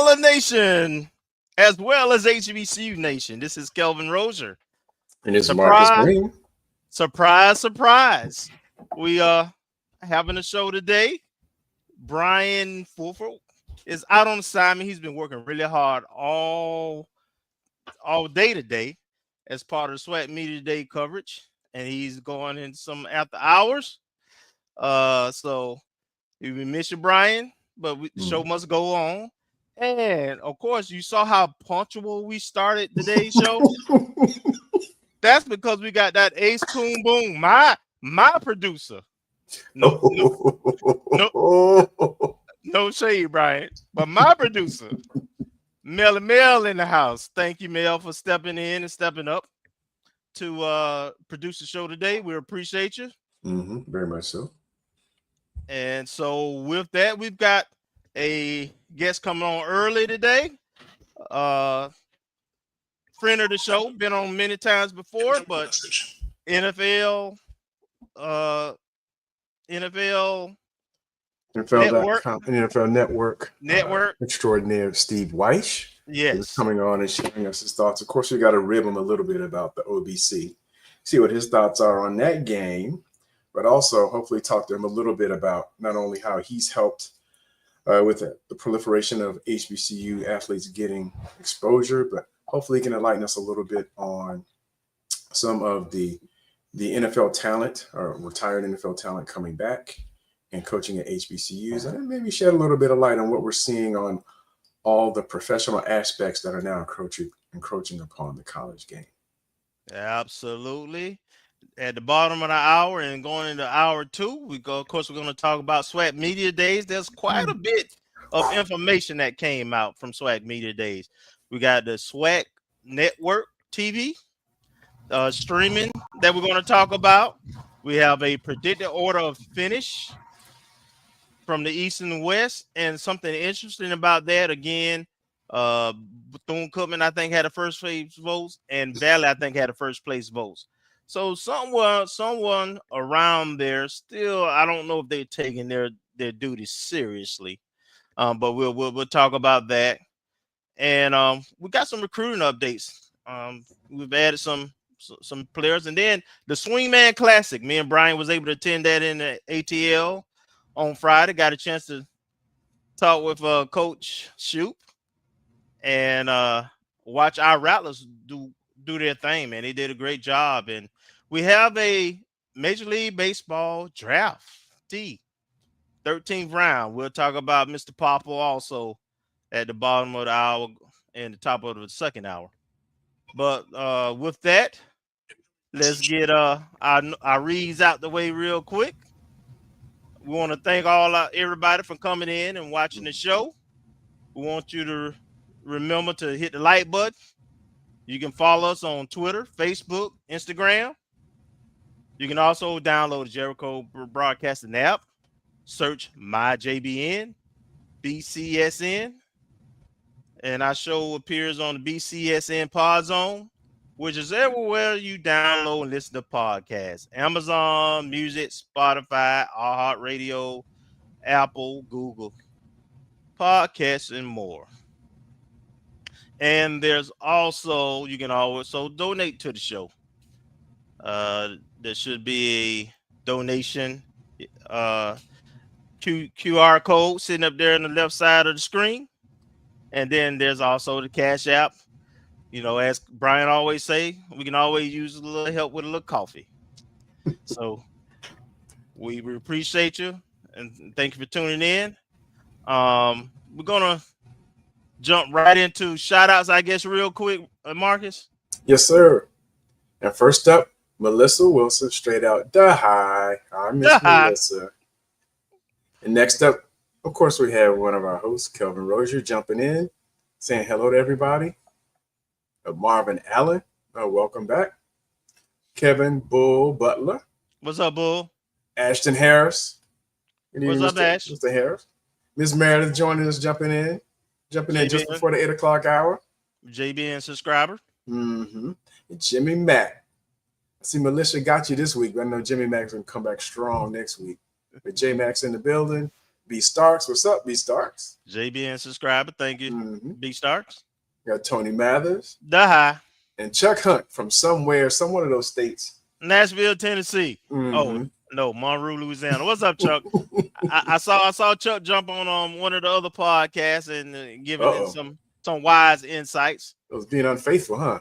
Baller Nation, as well as HBCU Nation. This is Kelvin Rozier. And this is Marcus Green. Surprise, surprise. We are having a show today. Bryan Fulford is out on assignment. He's been working really hard all day today as part of the SWAC Media Day coverage. And he's going in some after hours. So we miss you, Bryan, but the show must go on. And of course, you saw how punctual we started today's show. That's because we got that Ace Coon Boom, my producer. No shade, Bryan, but my producer, Mel in the house. Thank you, Mel, for stepping in and stepping up to produce the show today. We appreciate you. Very much so. And so with that, we've got a guest coming on early today. Friend of the show, been on many times before, but NFL Network extraordinaire Steve Wyche. Yes, is coming on and sharing us his thoughts. Of course, we got to rib him a little bit about the OBC, see what his thoughts are on that game, but also hopefully talk to him a little bit about not only how he's helped with the proliferation of HBCU athletes getting exposure, but hopefully he can enlighten us a little bit on some of the NFL talent or retired NFL talent coming back and coaching at HBCUs, and maybe shed a little bit of light on what we're seeing on all the professional aspects that are now encroaching upon the college game. Absolutely. At the bottom of the hour and going into hour two, of course, we're going to talk about SWAC Media Days. There's quite a bit of information that came out from SWAC Media Days. We got the SWAC Network TV streaming that we're going to talk about. We have a predicted order of finish from the East and the West, and something interesting about that, again, Bethune-Cookman, I think, had the first place votes, and Valley, I think, had the first place votes. So someone around there still, I don't know if they're taking their duties seriously, but we'll talk about that. And we got some recruiting updates. We've added some players, and then the Swingman Classic. Me and Bryan was able to attend that in the ATL on Friday. Got a chance to talk with Coach Shoop and watch our Rattlers do their thing, man. They did a great job. And we have a Major League Baseball draft, 13th round. We'll talk about Mr. Popple also at the bottom of the hour and the top of the second hour. But with that, let's get our reads out the way real quick. We want to thank everybody for coming in and watching the show. We want you to remember to hit the like button. You can follow us on Twitter, Facebook, Instagram. You can also download the Jericho Broadcasting app. Search MyJBN, BCSN. And our show appears on the BCSN Pod Zone, which is everywhere you download and listen to podcasts. Amazon Music, Spotify, iHeartRadio, Apple, Google, podcasts, and more. And you can also donate to the show. There should be a donation QR code sitting up there on the left side of the screen. And then there's also the Cash App. You know, as Bryan always say, we can always use a little help with a little coffee. So we appreciate you and thank you for tuning in. We're going to jump right into shout outs, I guess, real quick, Marcus. Yes, sir. And first up, Melissa Wilson, straight out. Hi, Miss Melissa. And next up, of course, we have one of our hosts, Kelvin Rozier, jumping in, saying hello to everybody. Marvin Allen, welcome back. Kevin Bull Butler. What's up, Bull? Ashton Harris. What's up, Ash? Mr. Harris. Miss Meredith joining us, jumping in just before the 8 o'clock hour. JBN subscriber. And Jimmy Mack. I see Melissa got you this week, but I know Jimmy Mack's going to come back strong next week. But J Mack's in the building. B Starks. What's up, B Starks? JBN subscriber. Thank you. B Starks. Got Tony Mathers. Daha. And Chuck Hunt from some one of those states. Nashville, Tennessee. Oh, no, Monroe, Louisiana. What's up, Chuck? I saw Chuck jump on one of the other podcasts and giving in some wise insights. It was being unfaithful, huh?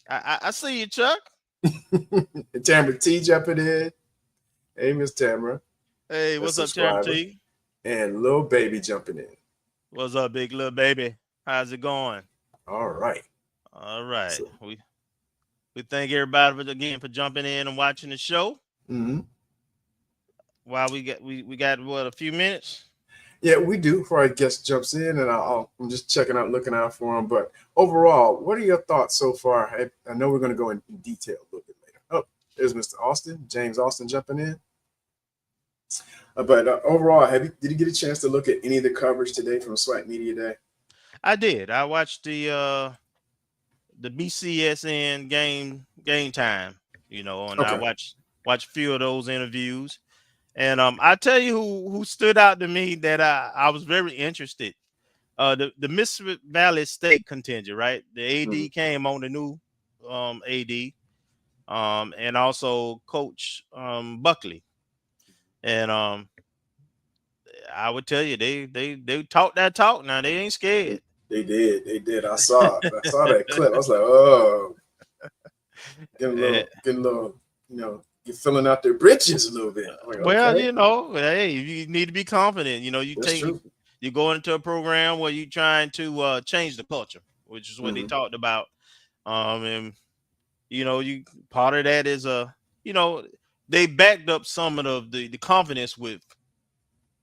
I see you, Chuck. And Tamara T jumping in. Hey, Miss Tamara. Hey, what's up, Tamara T? And Lil Baby jumping in. What's up, big Lil Baby? How's it going? All right. So, we thank everybody again for jumping in and watching the show. While we got what, a few minutes? Yeah, we do. Before our guest jumps in, and I'm just checking out, looking out for him. But overall, what are your thoughts so far? I know we're going to go in detail a little bit later. Oh, there's Mr. Austin, James Austin jumping in. But overall, did you get a chance to look at any of the coverage today from SWAC Media Day? I did. I watched the BCSN game time, and I watched a few of those interviews. And I tell you who stood out to me that I was very interested. The Mississippi Valley State contingent, right? The AD came on, the new AD, and also Coach Buckley. And I would tell you they talk that talk. Now they ain't scared. They did. I saw that clip. I was like, oh, getting a little, you're filling out their britches a little bit. Like, well, hey, you need to be confident. You go into a program where you're trying to change the culture, which is what they talked about. And you part of that is they backed up some of the confidence with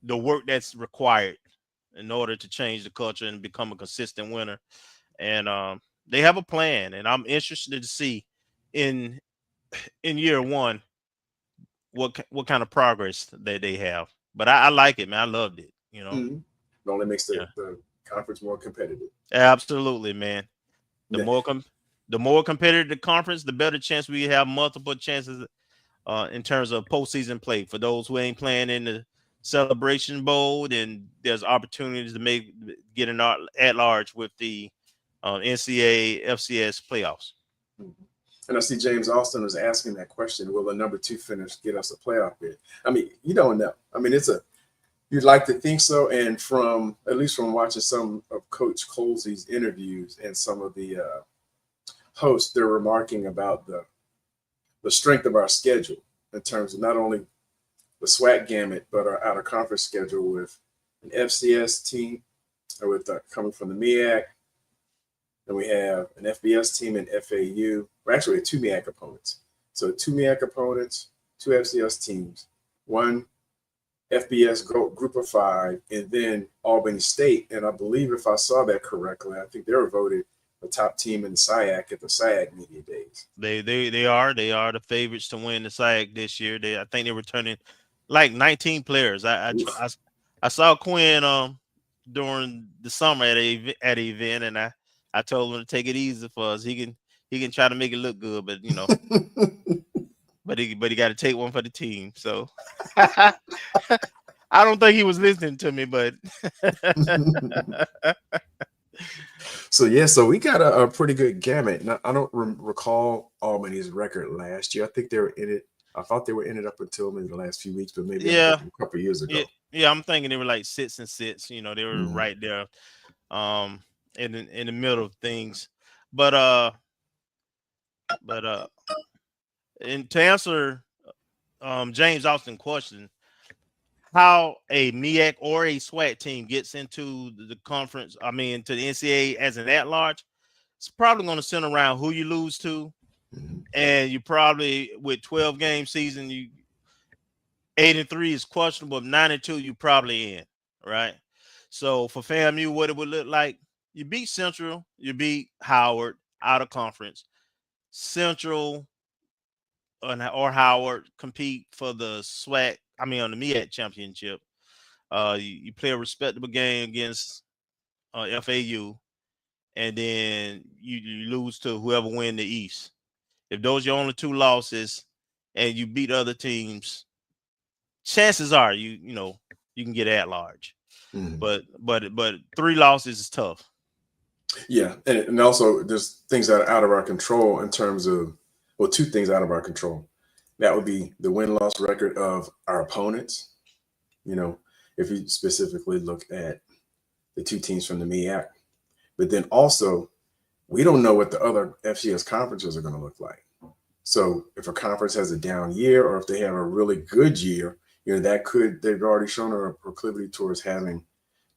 the work that's required in order to change the culture and become a consistent winner. And they have a plan, and I'm interested to see in year one what kind of progress that they have. But I like it, man. I loved it. It only makes the conference more competitive. Absolutely, man. The more competitive the conference, the better chance we have multiple chances in terms of postseason play. For those who ain't playing in the Celebration Bowl, and there's opportunities to get an at large with the NCAA FCS playoffs. And I see James Austin was asking that question: will a number 2 finish get us a playoff bid? I mean, you don't know. I mean, you'd like to think so. And at least from watching some of Coach Colsey's interviews and some of the hosts, they're remarking about the strength of our schedule in terms of not only the SWAC gamut, but our out-of-conference schedule with an FCS team, with coming from the MEAC. Then we have an FBS team and FAU. We're actually 2 MEAC opponents. So 2 MEAC opponents, 2 FCS teams, 1 FBS group of 5, and then Albany State. And I believe, if I saw that correctly, I think they were voted the top team in the SIAC at the SIAC Media Days. They are the favorites to win the SIAC this year. I think they're returning like 19 players. I saw Quinn during the summer at an event, and I told him to take it easy for us. He can try to make it look good, but but he got to take one for the team. So I don't think he was listening to me, but so we got a pretty good gamut. Now, I don't recall Albany's record last year. I think they were in it. I thought they were in it up until maybe the last few weeks, but maybe a couple of years ago. Yeah, I'm thinking they were like 6-6. They were right there, in the middle of things. But and to answer James Austin's question, how a MEAC or a SWAC team gets into the conference, to the NCAA as an at-large, it's probably going to center around who you lose to. And you probably, with 12-game season, 8-3 is questionable. 9-2, you probably in, right? So for FAMU, what it would look like, you beat Central, you beat Howard out of conference. Central or Howard compete for the SWAC, on the MEAC championship. You play a respectable game against FAU, and then you lose to whoever win the East. If those are your only 2 losses and you beat other teams, chances are you you can get at large. Mhm. But 3 losses is tough. Yeah, and also there's things that are out of our control in terms of, well, 2 things out of our control. That would be the win-loss record of our opponents. You know, if you specifically look at the 2 teams from the MEAC, but then also we don't know what the other FCS conferences are going to look like. So if a conference has a down year, or if they have a really good year, you know, they've already shown a proclivity towards having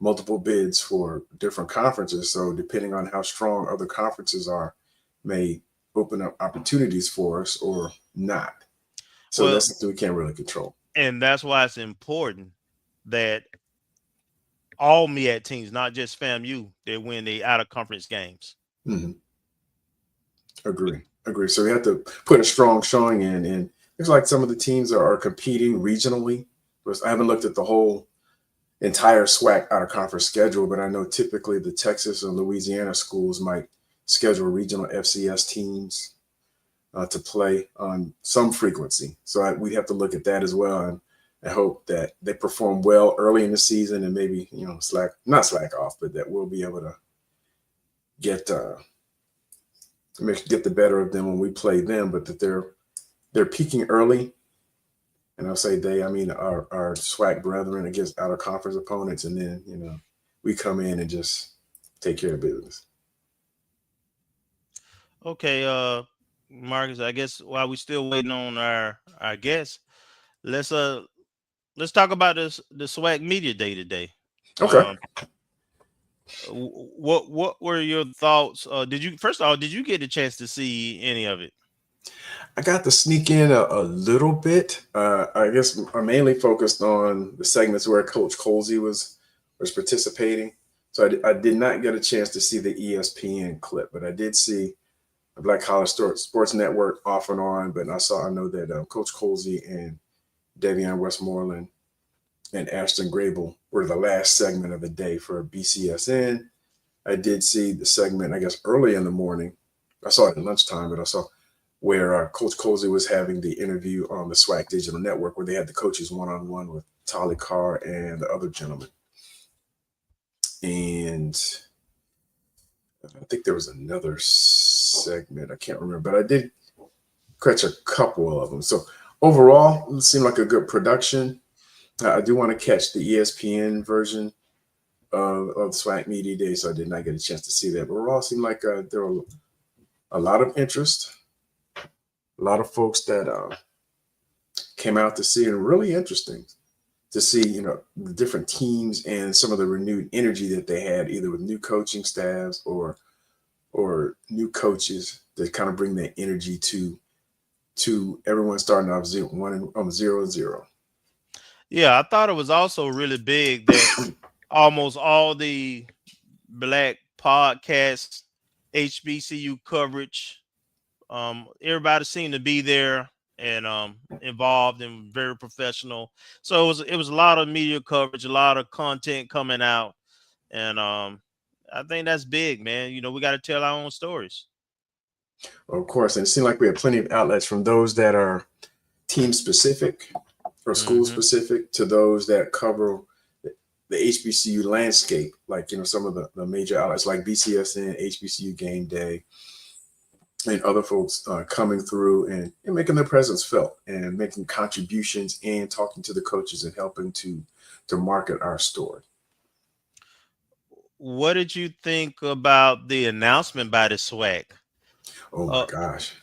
multiple bids for different conferences. So depending on how strong other conferences are, may open up opportunities for us or not. So that's something we can't really control. And that's why it's important that all MEAC teams, not just FAMU, they win the out of conference games. Mm-hmm. Agree. So we have to put a strong showing in, and it's like some of the teams are competing regionally. I haven't looked at the whole entire SWAC out of conference schedule, but I know typically the Texas and Louisiana schools might schedule regional FCS teams to play on some frequency. So we have to look at that as well, and I hope that they perform well early in the season, and maybe, you know, not slack off, but that we'll be able to get the better of them when we play them, but that they're peaking early. And I'll say I mean our SWAC brethren against out of conference opponents, and then, you know, we come in and just take care of business. Okay, Marcus, I guess while we're still waiting on our guests, let's talk about the SWAC Media Day today. Okay. What were your thoughts? Did you get a chance to see any of it? I got to sneak in a little bit. I guess I mainly focused on the segments where Coach Colsey was participating. So I did not get a chance to see the ESPN clip, but I did see the Black College Sports Network off and on. But I know that Coach Colsey and Devion Westmoreland and Ashton Grable were the last segment of the day for BCSN. I did see the segment, I guess, early in the morning. I saw it at lunchtime, but I saw where Coach Colsey was having the interview on the SWAC Digital Network, where they had the coaches one-on-one with Tolly Carr and the other gentleman. And I think there was another segment, I can't remember, but I did catch a couple of them. So overall, it seemed like a good production. I do want to catch the ESPN version of SWAC Media Day, so I did not get a chance to see that. But overall, it seemed like there were a lot of interest, a lot of folks that came out to see it, and really interesting to see, you know, the different teams and some of the renewed energy that they had, either with new coaching staffs or new coaches that kind of bring that energy to everyone starting off 0-0. Yeah, I thought it was also really big that almost all the Black podcasts, HBCU coverage, everybody seemed to be there and involved and very professional. So it was a lot of media coverage, a lot of content coming out, and I think that's big, man. You know, we got to tell our own stories. Of course, and it seemed like we have plenty of outlets, from those that are team specific or school specific to those that cover the HBCU landscape, like, you know, some of the major outlets like BCSN, HBCU Game Day, and other folks coming through and making their presence felt and making contributions and talking to the coaches and helping to market our story. What did you think about the announcement by the SWAC? Oh my gosh.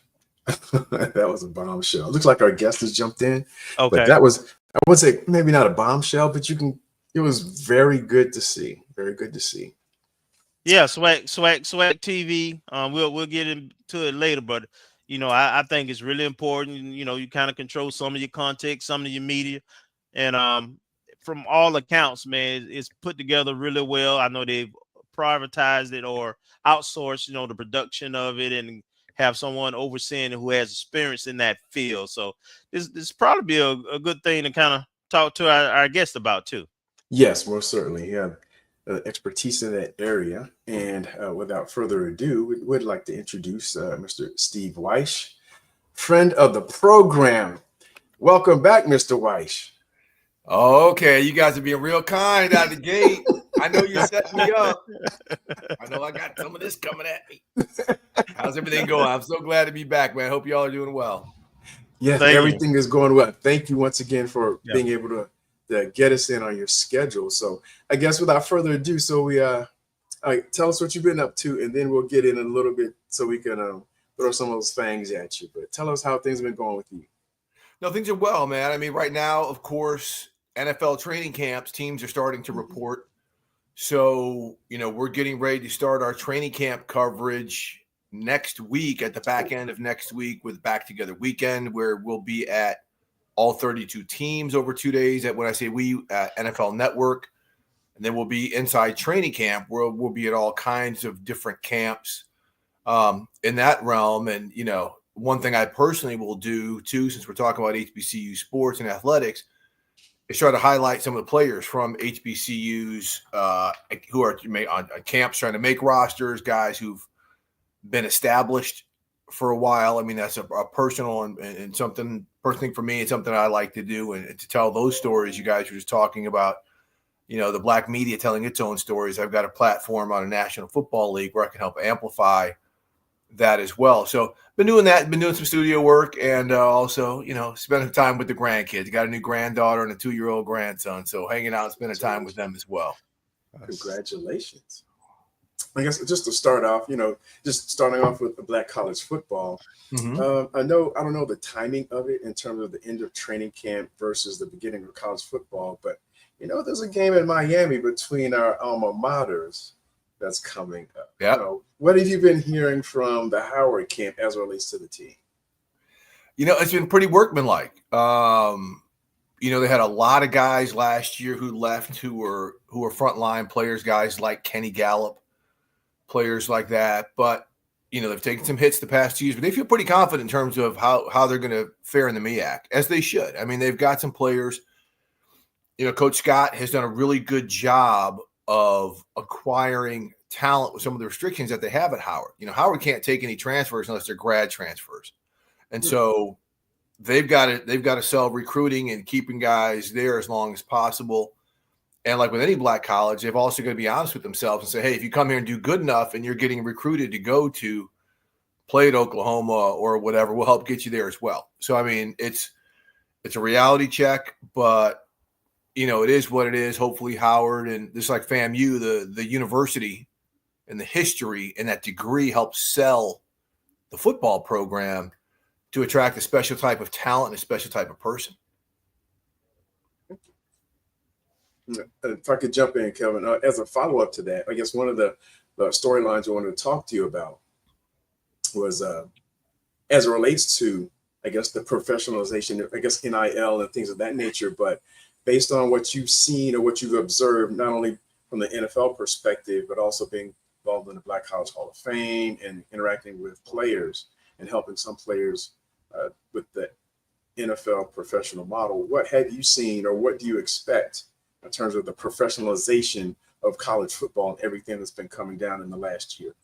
That was a bombshell. It looks like our guest has jumped in. Okay. But that was, I would say, maybe not a bombshell, but it was very good to see. Very good to see. Yeah, SWAC TV. We'll get into it later, but you know, I think it's really important. You know, you kind of control some of your content, some of your media, and from all accounts, man, it's put together really well. I know they've privatized it or outsourced, you know, the production of it, and have someone overseeing it who has experience in that field. So this probably be a good thing to kind of talk to our guest about too. Yes, most certainly. Yeah. Expertise in that area. And without further ado, we would like to introduce Mr. Steve Wyche, friend of the program. Welcome back, Mr. Wyche. Okay, you guys are being real kind out the gate. I know you're setting me up. I know I got some of this coming at me. How's everything going? I'm so glad to be back, man. Hope y'all are doing well. Yes, everything is going well. Thank you once again for being able to get us in on your schedule. So I guess without further ado, so we tell us what you've been up to, and then we'll get in a little bit so we can throw some of those fangs at you. But tell us how things have been going with you. No, things are well, man. I mean, right now, of course, NFL training camps, teams are starting to report. So, we're getting ready to start our training camp coverage next week, at the back end of next week, with Back Together Weekend, where we'll be at all 32 teams over 2 days. When I say we, NFL Network. And then we'll be inside training camp, where we'll be at all kinds of different camps in that realm. And, one thing I personally will do too, since we're talking about HBCU sports and athletics, is try to highlight some of the players from HBCUs who are on camps trying to make rosters, guys who've been established for a while. I mean, that's a personal and something personally for me. It's something I like to do, and to tell those stories you guys were just talking about. The black media telling its own stories. I've got a platform on a National Football League where I can help amplify that as well. So been doing that, been doing some studio work, and also, spending time with the grandkids. Got a new granddaughter and a 2-year-old grandson. So hanging out and spending time with them as well. Congratulations. I guess just to start off, just starting off with the black college football. Mm-hmm. I don't know the timing of it in terms of the end of training camp versus the beginning of college football, but there's a game in Miami between our alma maters that's coming up. Yeah. What have you been hearing from the Howard camp as it relates to the team? It's been pretty workmanlike. They had a lot of guys last year who left who were frontline players, guys like Kenny Gallup, players like that. But, they've taken some hits the past 2 years, but they feel pretty confident in terms of how they're going to fare in the MEAC, as they should. I mean, they've got some players. Coach Scott has done a really good job of acquiring talent with some of the restrictions that they have at Howard. Howard can't take any transfers unless they're grad transfers. And so they've got to sell recruiting and keeping guys there as long as possible. And like with any black college, they've also got to be honest with themselves and say, hey, if you come here and do good enough and you're getting recruited to go to play at Oklahoma or whatever, we'll help get you there as well. So, I mean, it's a reality check, but it is what it is. Hopefully Howard, and just like FAMU, the university and the history and that degree helps sell the football program to attract a special type of talent and a special type of person. If I could jump in, Kelvin, as a follow-up to that, I guess one of the storylines I wanted to talk to you about was as it relates to, I guess, the professionalization, I guess, NIL and things of that nature, but based on what you've seen or what you've observed, not only from the NFL perspective, but also being involved in the Black College Hall of Fame and interacting with players and helping some players with the NFL professional model, what have you seen or what do you expect in terms of the professionalization of college football and everything that's been coming down in the last year?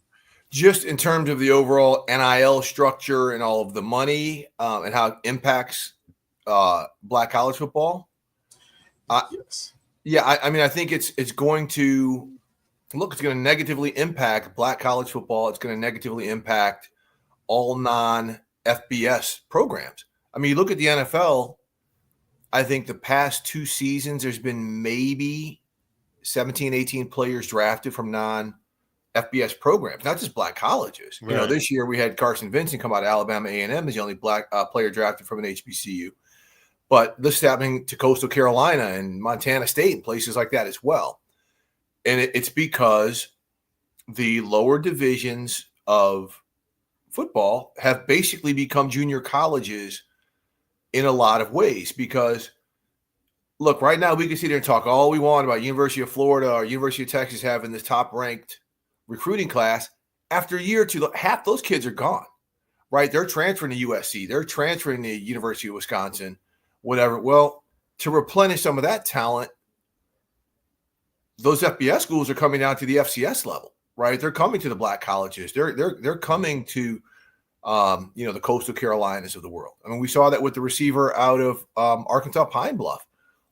Just in terms of the overall NIL structure and all of the money and how it impacts black college football? Yes. Yeah, I mean, I think it's going to negatively impact black college football. It's going to negatively impact all non-FBS programs. I mean, you look at the NFL, I think the past 2 seasons, there's been maybe 17, 18 players drafted from non-FBS programs, not just black colleges. Right. This year we had Carson Vincent come out of Alabama A&M as the only black player drafted from an HBCU. But this is happening to Coastal Carolina and Montana State and places like that as well. And it's because the lower divisions of football have basically become junior colleges in a lot of ways. Because, look, right now we can sit there and talk all we want about University of Florida or University of Texas having this top-ranked recruiting class. After a year or two, half those kids are gone, right? They're transferring to USC. They're transferring to University of Wisconsin. Whatever. Well, to replenish some of that talent, those FBS schools are coming down to the FCS level, right? They're coming to the black colleges. They're coming to, the Coastal Carolinas of the world. I mean, we saw that with the receiver out of Arkansas Pine Bluff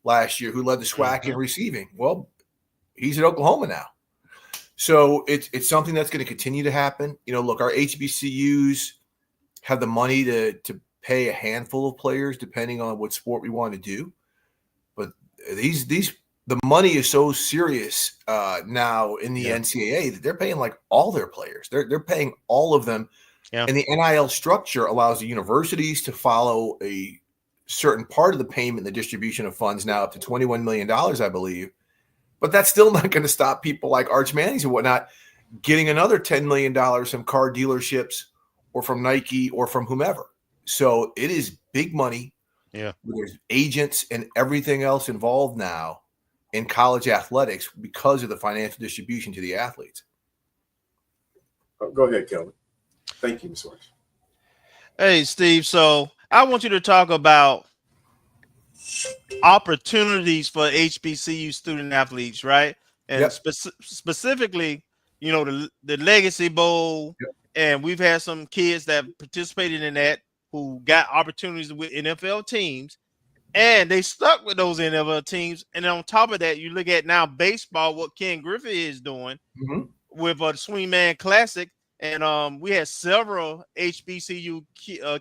last year who led the SWAC in receiving. Well, he's at Oklahoma now. So it's something that's going to continue to happen. You know, look, our HBCUs have the money to pay a handful of players depending on what sport we want to do. But the money is so serious now in the NCAA that they're paying like all their players. They're paying all of them. Yeah. And the NIL structure allows the universities to follow a certain part of the payment, the distribution of funds now up to $21 million, I believe. But that's still not going to stop people like Arch Manning's and whatnot getting another $10 million from car dealerships or from Nike or from whomever. So it is big money. Yeah. There's agents and everything else involved now in college athletics because of the financial distribution to the athletes. Go ahead, Kelvin. Thank you, Ms. Wyche. Hey, Steve. So I want you to talk about opportunities for HBCU student athletes, right? And specifically, you know, the Legacy Bowl, and we've had some kids that participated in that who got opportunities with NFL teams, and they stuck with those NFL teams. And on top of that, you look at now baseball, what Ken Griffey is doing with the Swingman Classic. And we had several HBCU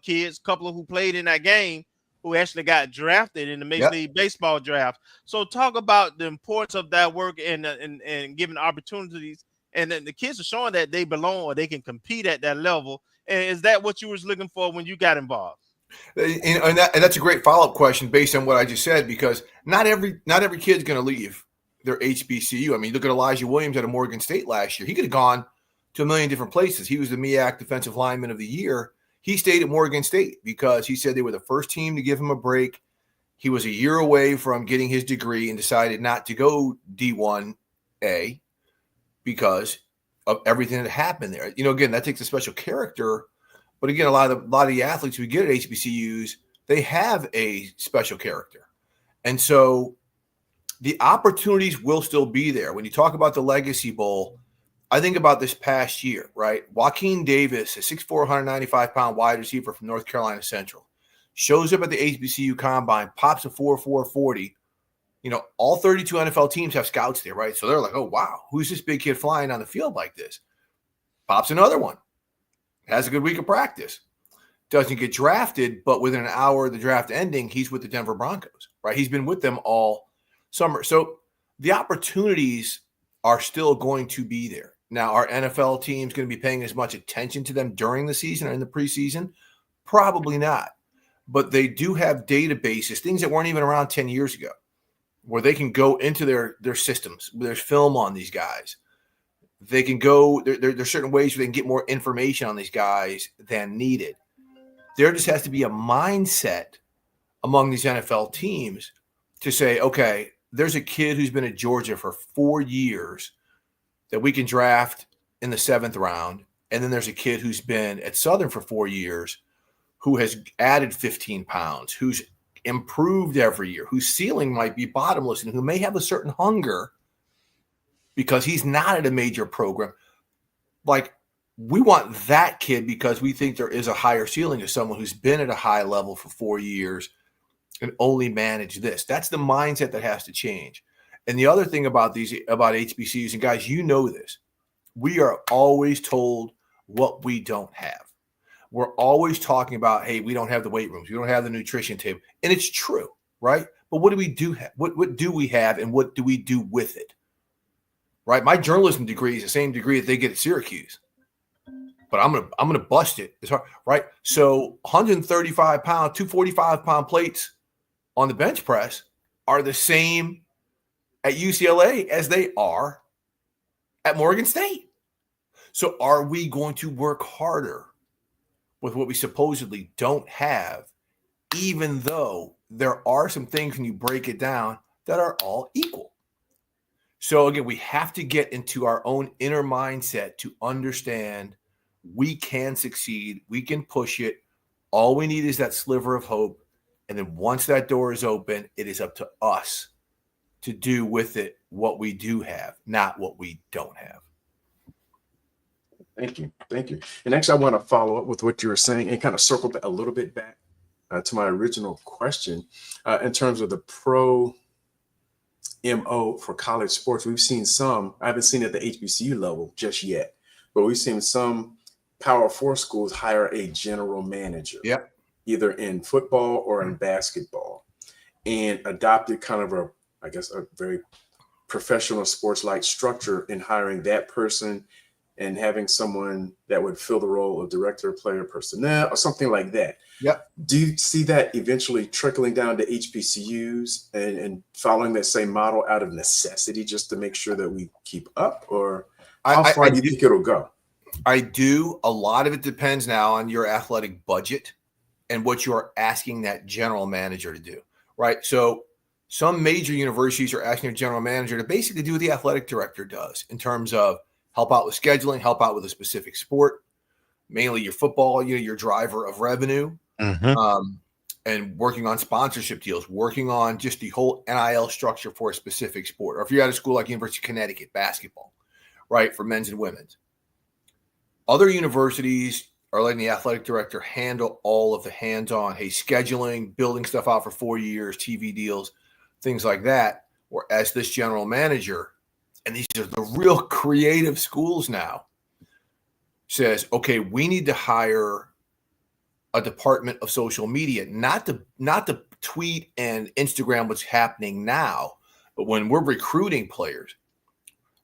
kids, a couple of who played in that game, who actually got drafted in the Major League Baseball draft. So talk about the importance of that work and giving opportunities. And then the kids are showing that they belong or they can compete at that level. And is that what you was looking for when you got involved? And that's a great follow-up question based on what I just said, because not every kid's going to leave their HBCU. I mean, look at Elijah Williams at Morgan State last year. He could have gone to a million different places. He was the MEAC Defensive Lineman of the Year. He stayed at Morgan State because he said they were the first team to give him a break. He was a year away from getting his degree and decided not to go D1A because of everything that happened there. You know, again, that takes a special character. But again, a lot of the athletes we get at HBCUs, they have a special character. And so the opportunities will still be there. When you talk about the Legacy Bowl, I think about this past year, right? Joaquin Davis, a 6'4", 195-pound wide receiver from North Carolina Central, shows up at the HBCU Combine, pops a 4.4 40. You know, all 32 NFL teams have scouts there, right? So they're like, oh, wow, who's this big kid flying on the field like this? Pops another one. Has a good week of practice. Doesn't get drafted, but within an hour of the draft ending, he's with the Denver Broncos, right? He's been with them all summer. So the opportunities are still going to be there. Now, are NFL teams going to be paying as much attention to them during the season or in the preseason? Probably not. But they do have databases, things that weren't even around 10 years ago, where they can go into their systems. There's film on these guys. They can go, there's certain ways where they can get more information on these guys than needed. There just has to be a mindset among these NFL teams to say, okay, there's a kid who's been at Georgia for 4 years that we can draft in the 7th round. And then there's a kid who's been at Southern for 4 years who has added 15 pounds, who's improved every year, whose ceiling might be bottomless, and who may have a certain hunger because he's not at a major program. Like, we want that kid because we think there is a higher ceiling of someone who's been at a high level for 4 years and only manage this. That's the mindset that has to change. And the other thing about HBCUs, and guys, you know this, we are always told what we don't have. We're always talking about, hey, we don't have the weight rooms, we don't have the nutrition table. And it's true, right? But what do we do have? What do we have, and what do we do with it? Right? My journalism degree is the same degree that they get at Syracuse. But I'm gonna bust it. It's hard, right? So 135 pound, 245 pound plates on the bench press are the same at UCLA as they are at Morgan State. So are we going to work harder with what we supposedly don't have, even though there are some things when you break it down that are all equal? So again, we have to get into our own inner mindset to understand we can succeed. We can push it. All we need is that sliver of hope. And then once that door is open, it is up to us to do with it what we do have, not what we don't have. Thank you. Thank you. And actually, I want to follow up with what you were saying and kind of circle a little bit back to my original question in terms of the pro MO for college sports. We've seen some, I haven't seen it at the HBCU level just yet, but we've seen some Power 4 schools hire a general manager, either in football or in basketball, and adopted kind of a very professional sports-like structure in hiring that person and having someone that would fill the role of director of player personnel or something like that. Do you see that eventually trickling down to HBCUs and following that same model out of necessity just to make sure that we keep up? Or how far do you think it'll go? I do. A lot of it depends now on your athletic budget and what you are asking that general manager to do, right? So some major universities are asking their general manager to basically do what the athletic director does in terms of help out with scheduling, help out with a specific sport, mainly your football, your driver of revenue, and working on sponsorship deals, working on just the whole NIL structure for a specific sport. Or if you're at a school like University of Connecticut, basketball, right, for men's and women's. Other universities are letting the athletic director handle all of the hands-on, scheduling, building stuff out for 4 years, TV deals, things like that. Whereas this general manager, and these are the real creative schools now, says, okay, we need to hire a department of social media, not to tweet and Instagram what's happening now, but when we're recruiting players,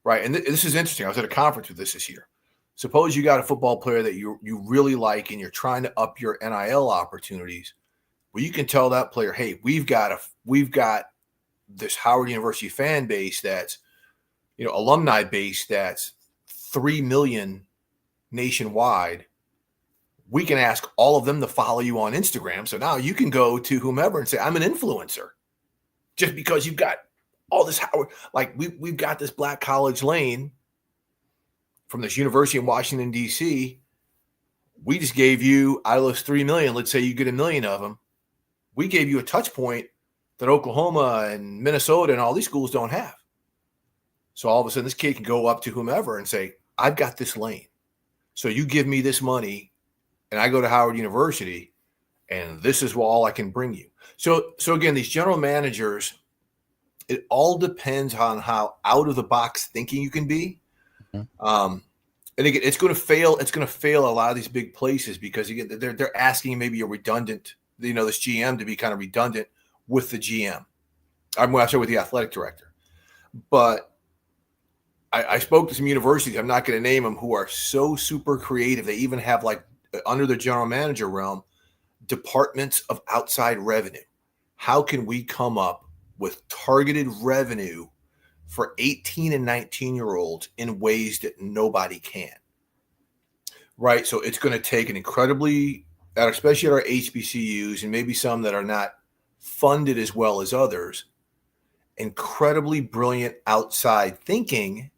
right? And this is interesting. I was at a conference with this year. Suppose you got a football player that you really like and you're trying to up your NIL opportunities. Well, you can tell that player, hey, we've got this Howard University fan base that's, alumni base that's 3 million nationwide. We can ask all of them to follow you on Instagram. So now you can go to whomever and say, I'm an influencer. Just because you've got all this Howard, like we've got this Black College Lane from this university in Washington, D.C. We just gave you, out of those 3 million, let's say you get 1 million of them. We gave you a touch point that Oklahoma and Minnesota and all these schools don't have. So all of a sudden this kid can go up to whomever and say, I've got this lane. So you give me this money and I go to Howard University and this is all I can bring you. So again, these general managers, it all depends on how out of the box thinking you can be. And again, it's going to fail. It's going to fail a lot of these big places because again, they're asking maybe a redundant, this GM to be kind of redundant with the GM. I'm going to say with the athletic director, but I spoke to some universities. I'm not going to name them, who are so super creative. They even have, like, under the general manager realm, departments of outside revenue. How can we come up with targeted revenue for 18 and 19-year-olds in ways that nobody can, right? So it's going to take an incredibly, especially at our HBCUs and maybe some that are not funded as well as others, incredibly brilliant outside thinking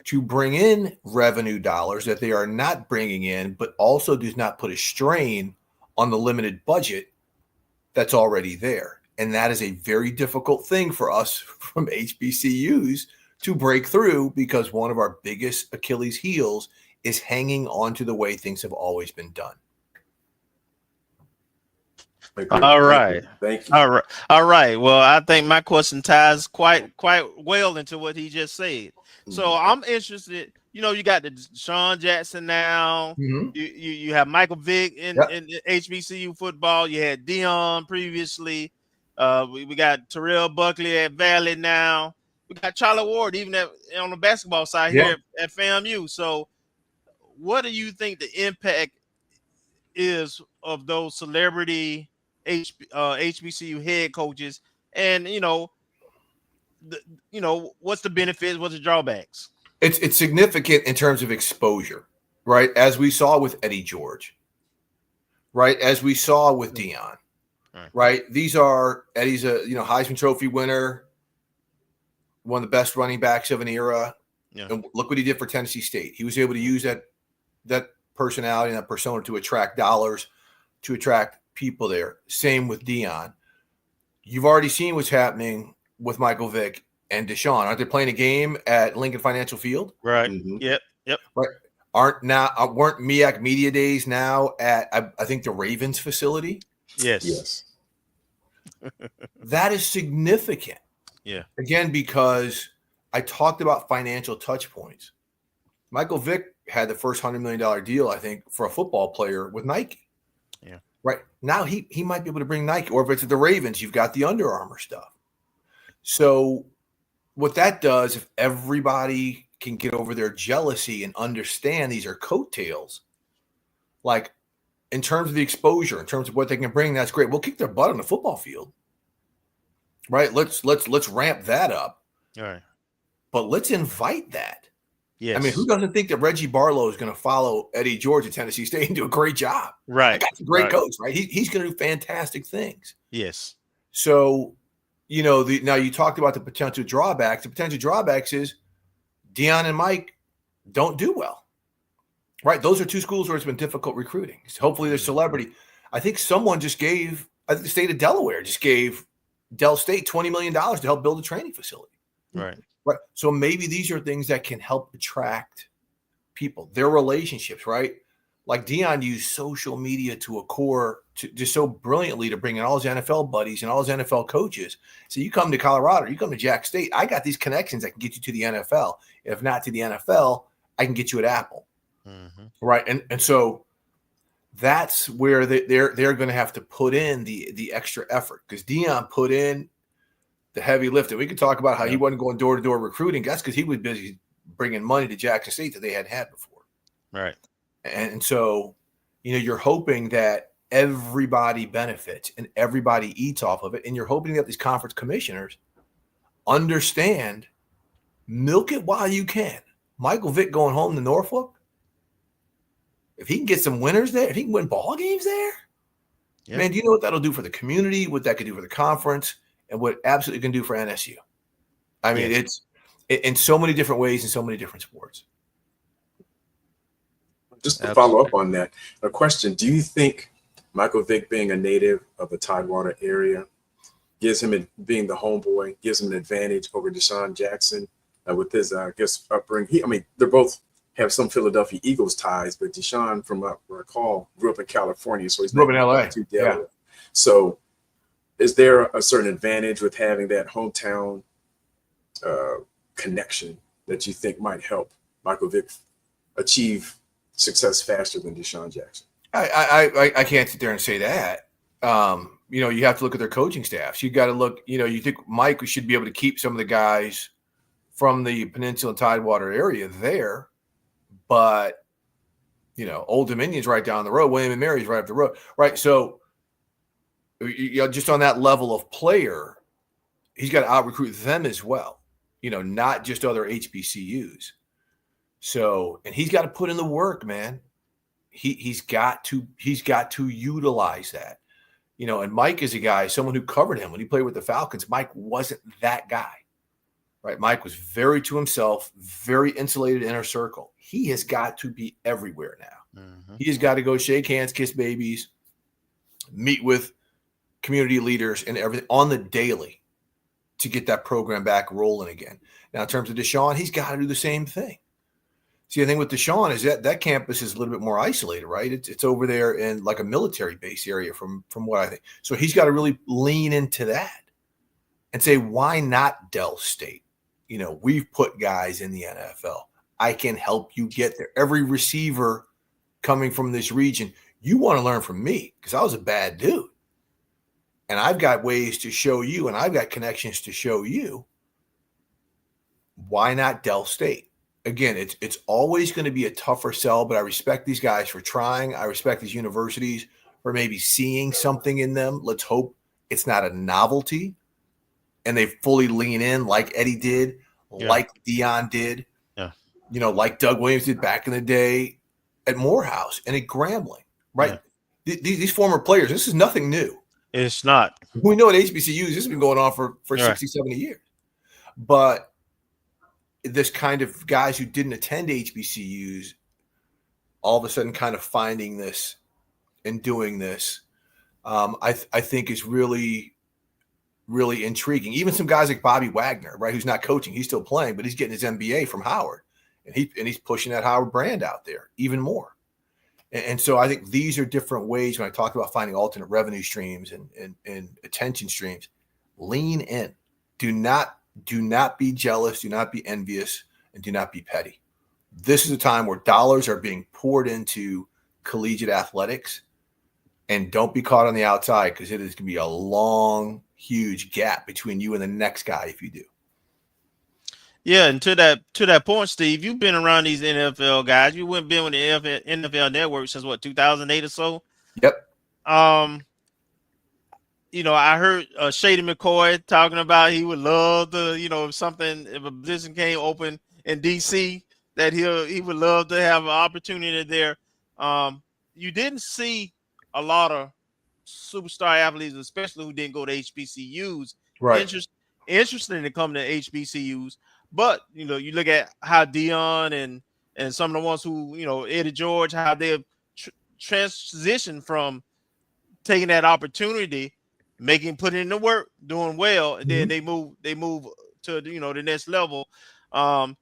to bring in revenue dollars that they are not bringing in, but also does not put a strain on the limited budget that's already there. And that is a very difficult thing for us from HBCUs to break through, because one of our biggest Achilles heels is hanging on to the way things have always been done. All right. Thank you. All right. Well, I think my question ties quite well into what he just said. So I'm interested. You got the Sean Jackson now. You have Michael Vick in HBCU football. You had Dion previously. We got Terrell Buckley at Valley now. We got Charlie Ward even on the basketball side here at FAMU. So what do you think the impact is of those celebrity HBCU head coaches? And, what's the benefits? What's the drawbacks? It's significant in terms of exposure, right? As we saw with Eddie George, right? As we saw with Dion. Right. These are Eddie's a Heisman Trophy winner, one of the best running backs of an era. Yeah. And look what he did for Tennessee State. He was able to use that personality and that persona to attract dollars, to attract people there. Same with Dion. You've already seen what's happening with Michael Vick and Deshaun. Aren't they playing a game at Lincoln Financial Field? Right. Yep. Right. Weren't MEAC Media Days now at I think the Ravens facility? Yes. That is significant. Yeah. Again, because I talked about financial touch points. Michael Vick had the first $100 million deal, I think, for a football player with Nike. Yeah. Right. Now he might be able to bring Nike, or if it's at the Ravens, you've got the Under Armour stuff. So what that does, if everybody can get over their jealousy and understand these are coattails, like in terms of the exposure, in terms of what they can bring, that's great. We'll kick their butt on the football field. Right. Let's ramp that up. All right. But let's invite that. Yes. I mean, who doesn't think that Reggie Barlow is going to follow Eddie George at Tennessee State and do a great job? Right. That guy's a great coach, right? He's going to do fantastic things. Yes. So, now you talked about the potential drawbacks. The potential drawbacks is Deion and Mike don't do well, right? Those are two schools where it's been difficult recruiting. Hopefully they're celebrity. I think someone just gave, I think the state of Delaware just gave Del State $20 million to help build a training facility. Right. Right. So maybe these are things that can help attract people, their relationships, right? Like Deion used social media to a core, just so brilliantly to bring in all his NFL buddies and all his NFL coaches. So you come to Colorado, you come to Jack State, I got these connections that can get you to the NFL. If not to the NFL, I can get you at Apple. Mm-hmm. Right. And so that's where they're going to have to put in the extra effort, because Deion put in the heavy lifting. We could talk about how he wasn't going door-to-door recruiting. That's because he was busy bringing money to Jackson State that they hadn't had before. Right. And so, you're hoping that everybody benefits and everybody eats off of it. And you're hoping that these conference commissioners understand, milk it while you can. Michael Vick going home to Norfolk, if he can get some winners there, if he can win ball games there, man, do you know what that'll do for the community, what that could do for the conference, and what it absolutely can do for NSU? I mean, it's in so many different ways in so many different sports. Just to follow up on that, a question: do you think Michael Vick, being a native of the Tidewater area, gives him, being the homeboy, gives him an advantage over Deshaun Jackson with his, upbringing? They both have some Philadelphia Eagles ties, but Deshaun, from what I recall, grew up in California, so he's grew up in LA. Yeah. So, is there a certain advantage with having that hometown connection that you think might help Michael Vick achieve success faster than Deshaun Jackson? I can't sit there and say that. You have to look at their coaching staffs. You got to look, you think Mike should be able to keep some of the guys from the Peninsula and Tidewater area there, but Old Dominion's right down the road. William and Mary's right up the road. Right. So just on that level of player, he's got to out-recruit them as well, not just other HBCUs. So, and he's got to put in the work, man. He's got to utilize that, and Mike is a guy, someone who covered him when he played with the Falcons. Mike wasn't that guy, right? Mike was very to himself, very insulated inner circle. He has got to be everywhere now. Mm-hmm. He has got to go shake hands, kiss babies, meet with community leaders and everything on the daily to get that program back rolling again. Now, in terms of Deshaun, he's got to do the same thing. See, the thing with Deshaun is that campus is a little bit more isolated, right? It's over there in like a military base area from what I think. So he's got to really lean into that and say, why not Del State? We've put guys in the NFL. I can help you get there. Every receiver coming from this region, you want to learn from me because I was a bad dude. And I've got ways to show you, and I've got connections to show you. Why not Del State? Again, it's always going to be a tougher sell, but I respect these guys for trying. I respect these universities for maybe seeing something in them. Let's hope it's not a novelty and they fully lean in like Eddie did, like Deion did, like Doug Williams did back in the day at Morehouse and at Grambling, right? Yeah. These former players, this is nothing new. It's not. We know at HBCUs, this has been going on for 60, 70 years. But this kind of guys who didn't attend HBCUs all of a sudden kind of finding this and doing this, I think is really, really intriguing. Even some guys like Bobby Wagner, right, who's not coaching, he's still playing, but he's getting his MBA from Howard, and he's pushing that Howard brand out there even more. And so I think these are different ways when I talk about finding alternate revenue streams and attention streams. Lean in. do not be jealous, do not be envious, and do not be petty. This is a time where dollars are being poured into collegiate athletics, and don't be caught on the outside, because it is going to be a long, huge gap between you and the next guy if you do. Yeah, and to that point, Steve, you've been around these NFL guys. You've been with the NFL Network since what, 2008 or so? Yep. I heard Shady McCoy talking about he would love to, if a position came open in DC, that he would love to have an opportunity there. You didn't see a lot of superstar athletes, especially who didn't go to HBCUs. Right. Interesting to come to HBCUs, but you look at how Dion and some of the ones who, Eddie George, how they have transitioned from taking that opportunity, putting in the work, doing well, and then they move to the next level. I'd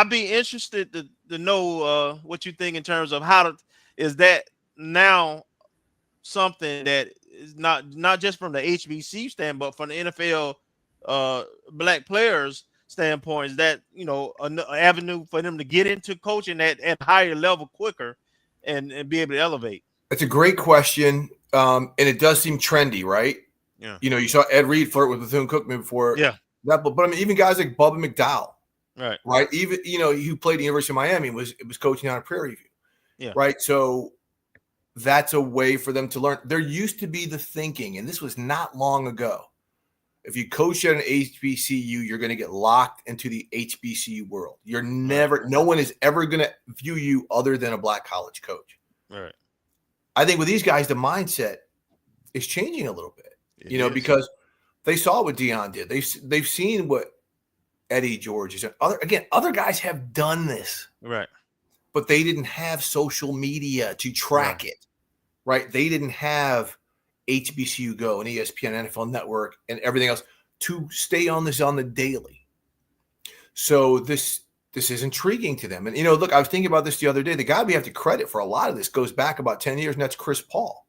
be interested to know what you think in terms of is that now something that is not just from the HBC stand, but from the NFL black players standpoint, is that an avenue for them to get into coaching at higher level quicker and be able to elevate? That's a great question. And it does seem trendy, right? Yeah. You saw Ed Reed flirt with Bethune-Cookman before. Yeah. But I mean, even guys like Bubba McDowell, right? Even who played at the University of Miami was coaching on a Prairie View, yeah, right? So that's a way for them to learn. There used to be the thinking, and this was not long ago, if you coach at an HBCU, you're going to get locked into the HBCU world. You're never, no one is ever going to view you other than a black college coach. Right. I think with these guys, the mindset is changing a little bit, because they saw what Dion did. They've seen what Eddie George is. Other guys have done this, right? But they didn't have social media to track it, right? They didn't have HBCU Go and ESPN, NFL Network, and everything else to stay on this on the daily. So this is intriguing to them. And, look, I was thinking about this the other day. The guy we have to credit for a lot of this goes back about 10 years, and that's Chris Paul,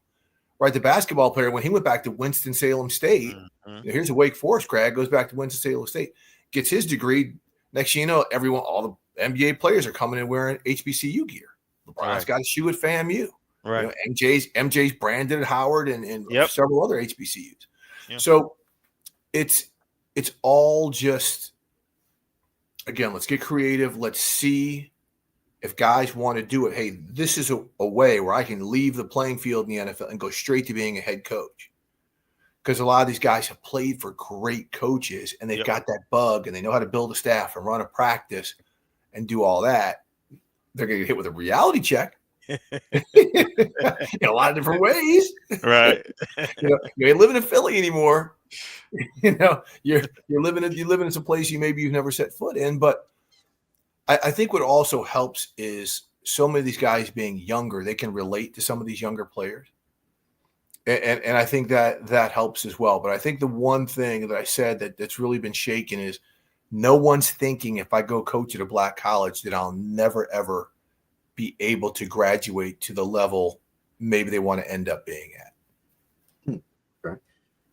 right? The basketball player, when he went back to Winston-Salem State, here's a Wake Forest grad, goes back to Winston-Salem State, gets his degree. Next thing you know, all the NBA players are coming in wearing HBCU gear. LeBron's got a shoe at FAMU. Right. MJ's branded at Howard and several other HBCUs. Yep. So it's all just, again, let's get creative. Let's see if guys want to do it. Hey, this is a way where I can leave the playing field in the NFL and go straight to being a head coach. Because a lot of these guys have played for great coaches, and they've got that bug, and they know how to build a staff and run a practice and do all that. They're going to get hit with a reality check. In a lot of different ways, right? You ain't living in Philly anymore. You're living in some place you've never set foot in. But I think what also helps is so many of these guys being younger, they can relate to some of these younger players, and I think that helps as well. But I think the one thing that I said that's really been shaken is no one's thinking if I go coach at a black college that I'll never ever be able to graduate to the level maybe they want to end up being at. Okay.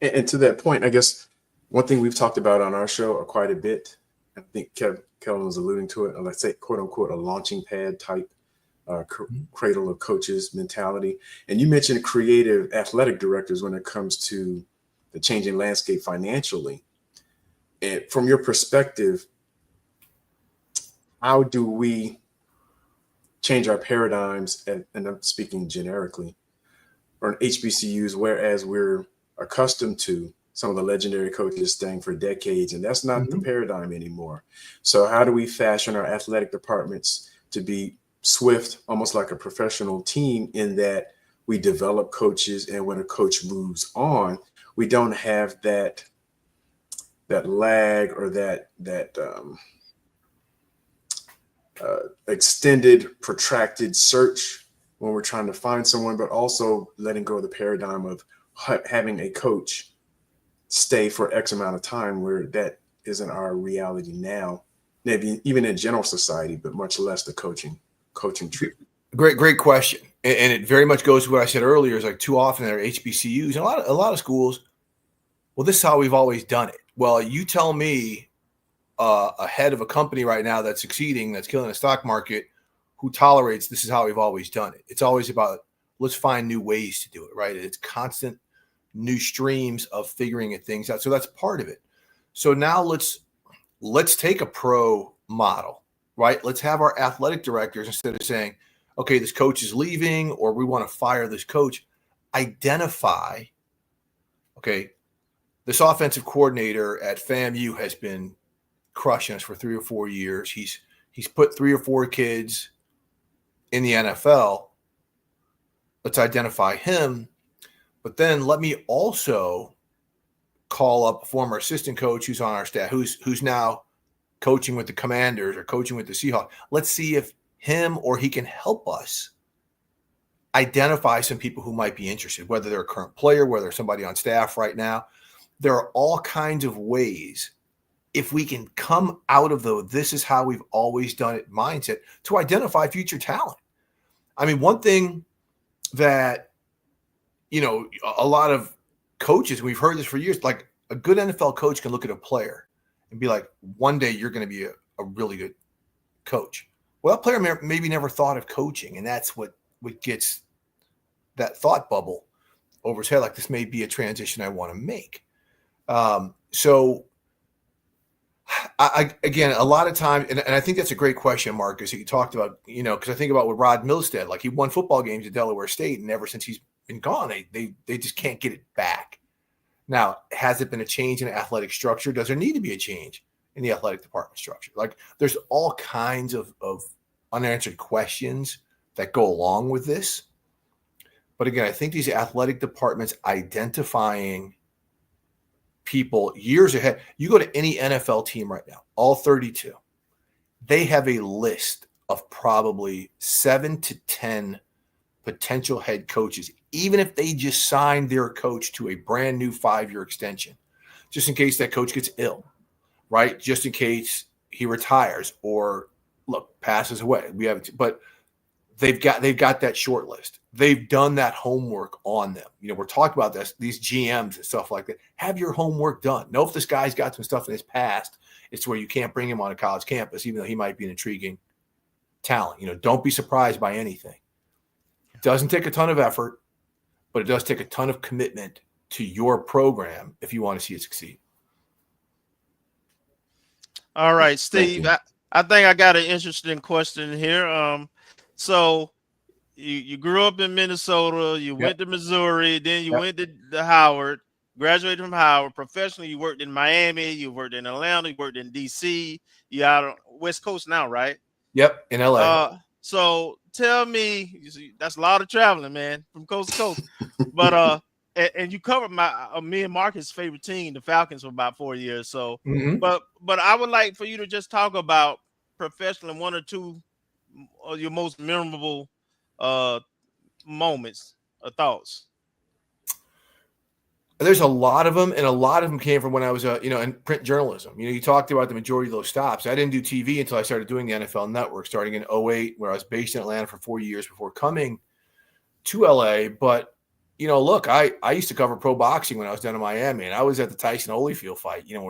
And to that point, I guess one thing we've talked about on our show quite a bit, I think Kelvin was alluding to it, let's say, quote unquote, a launching pad type cradle of coaches mentality. And you mentioned creative athletic directors when it comes to the changing landscape financially. And from your perspective, how do we change our paradigms, and I'm speaking generically, or HBCUs, whereas we're accustomed to some of the legendary coaches staying for decades, and that's not the paradigm anymore. So how do we fashion our athletic departments to be swift, almost like a professional team, in that we develop coaches, and when a coach moves on, we don't have that lag or that extended, protracted search when we're trying to find someone, but also letting go of the paradigm of having a coach stay for X amount of time, where that isn't our reality now, maybe even in general society, but much less the coaching treatment. Great question. And it very much goes to what I said earlier, is like too often there are HBCUs and a lot of schools well, this is how we've always done it. Well, you tell me a head of a company right now that's succeeding, that's killing the stock market, who tolerates this is how we've always done it. It's always about let's find new ways to do it, right? It's constant new streams of figuring things out. So that's part of it. So now let's take a pro model, right? Let's have our athletic directors, instead of saying, okay, this coach is leaving or we want to fire this coach, identify, okay, this offensive coordinator at FAMU has been crushing us for 3 or 4 years. He's put 3 or 4 kids in the NFL. Let's identify him. But then let me also call up a former assistant coach who's on our staff, who's now coaching with the Commanders or coaching with the Seahawks. Let's see if him or he can help us identify some people who might be interested, whether they're a current player, whether they're somebody on staff right now. There are all kinds of ways, if we can come out of the this is how we've always done it mindset, to identify future talent. I mean, one thing that, you know, a lot of coaches, we've heard this for years, like a good NFL coach can look at a player and be like, one day you're going to be a really good coach. Well, that player maybe never thought of coaching, and that's what gets that thought bubble over his head, like this may be a transition I want to make. So I again, a lot of times, and I think that's a great question, Marcus, that you talked about, you know, because I think about with Rod Milstead, like he won football games at Delaware State, and ever since he's been gone, they just can't get it back. Now, has it been a change in athletic structure? Does there need to be a change in the athletic department structure? Like there's all kinds of unanswered questions that go along with this. But again, I think these athletic departments identifying people years ahead. You go to any NFL team right now, all 32, they have a list of probably 7 to 10 potential head coaches, even if they just signed their coach to a brand new 5-year extension, just in case that coach gets ill, right? Just in case he retires or passes away. But they've got that short list. They've done that homework on them. You know, we're talking about this, these GMs and stuff like that. Have your homework done. Know if this guy's got some stuff in his past, it's where you can't bring him on a college campus, even though he might be an intriguing talent. You know, don't be surprised by anything. It doesn't take a ton of effort, but it does take a ton of commitment to your program if you want to see it succeed. All right, Steve, I think I got an interesting question here. So you grew up in Minnesota, you went to Missouri, then you went to Howard, graduated from Howard. Professionally, you worked in Miami, you worked in Atlanta, you worked in DC. You're out on West Coast now, right? Yep, in LA. So tell me, that's a lot of traveling, man, from coast to coast. But and you covered me and Marcus' favorite team, the Falcons, for about 4 years. So, but I would like for you to just talk about professionally 1 or 2 of your most memorable moments or thoughts. There's a lot of them, and a lot of them came from when I was, in print journalism. You know, you talked about the majority of those stops. I didn't do TV until I started doing the NFL Network, starting in 2008, where I was based in Atlanta for 4 years before coming to LA. But, you know, look, I used to cover pro boxing when I was down in Miami, and I was at the Tyson Holyfield fight, you know,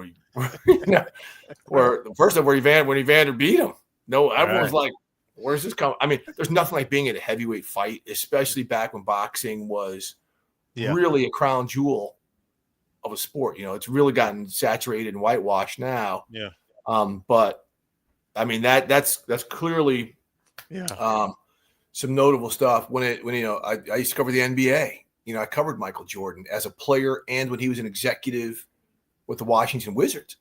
where the first time when Evander beat him. No, everyone was like, where's this coming? I mean, there's nothing like being at a heavyweight fight, especially back when boxing was really a crown jewel of a sport. You know, it's really gotten saturated and whitewashed now. Yeah. But I mean, that's clearly some notable stuff. When I used to cover the NBA. You know, I covered Michael Jordan as a player and when he was an executive with the Washington Wizards.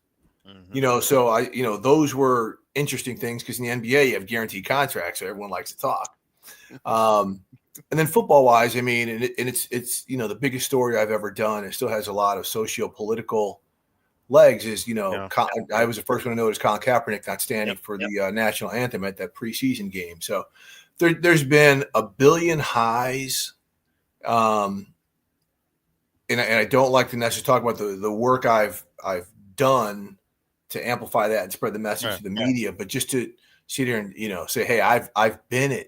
You know, so those were interesting things because in the NBA you have guaranteed contracts, so everyone likes to talk. And then football wise, I mean, and it's the biggest story I've ever done. It still has a lot of socio-political legs. Is I was the first one to notice Colin Kaepernick not standing for the national anthem at that preseason game. So there's been a billion highs, and I don't like to necessarily talk about the work I've done to amplify that and spread the message to the media, but just to sit here and say, hey, I've been at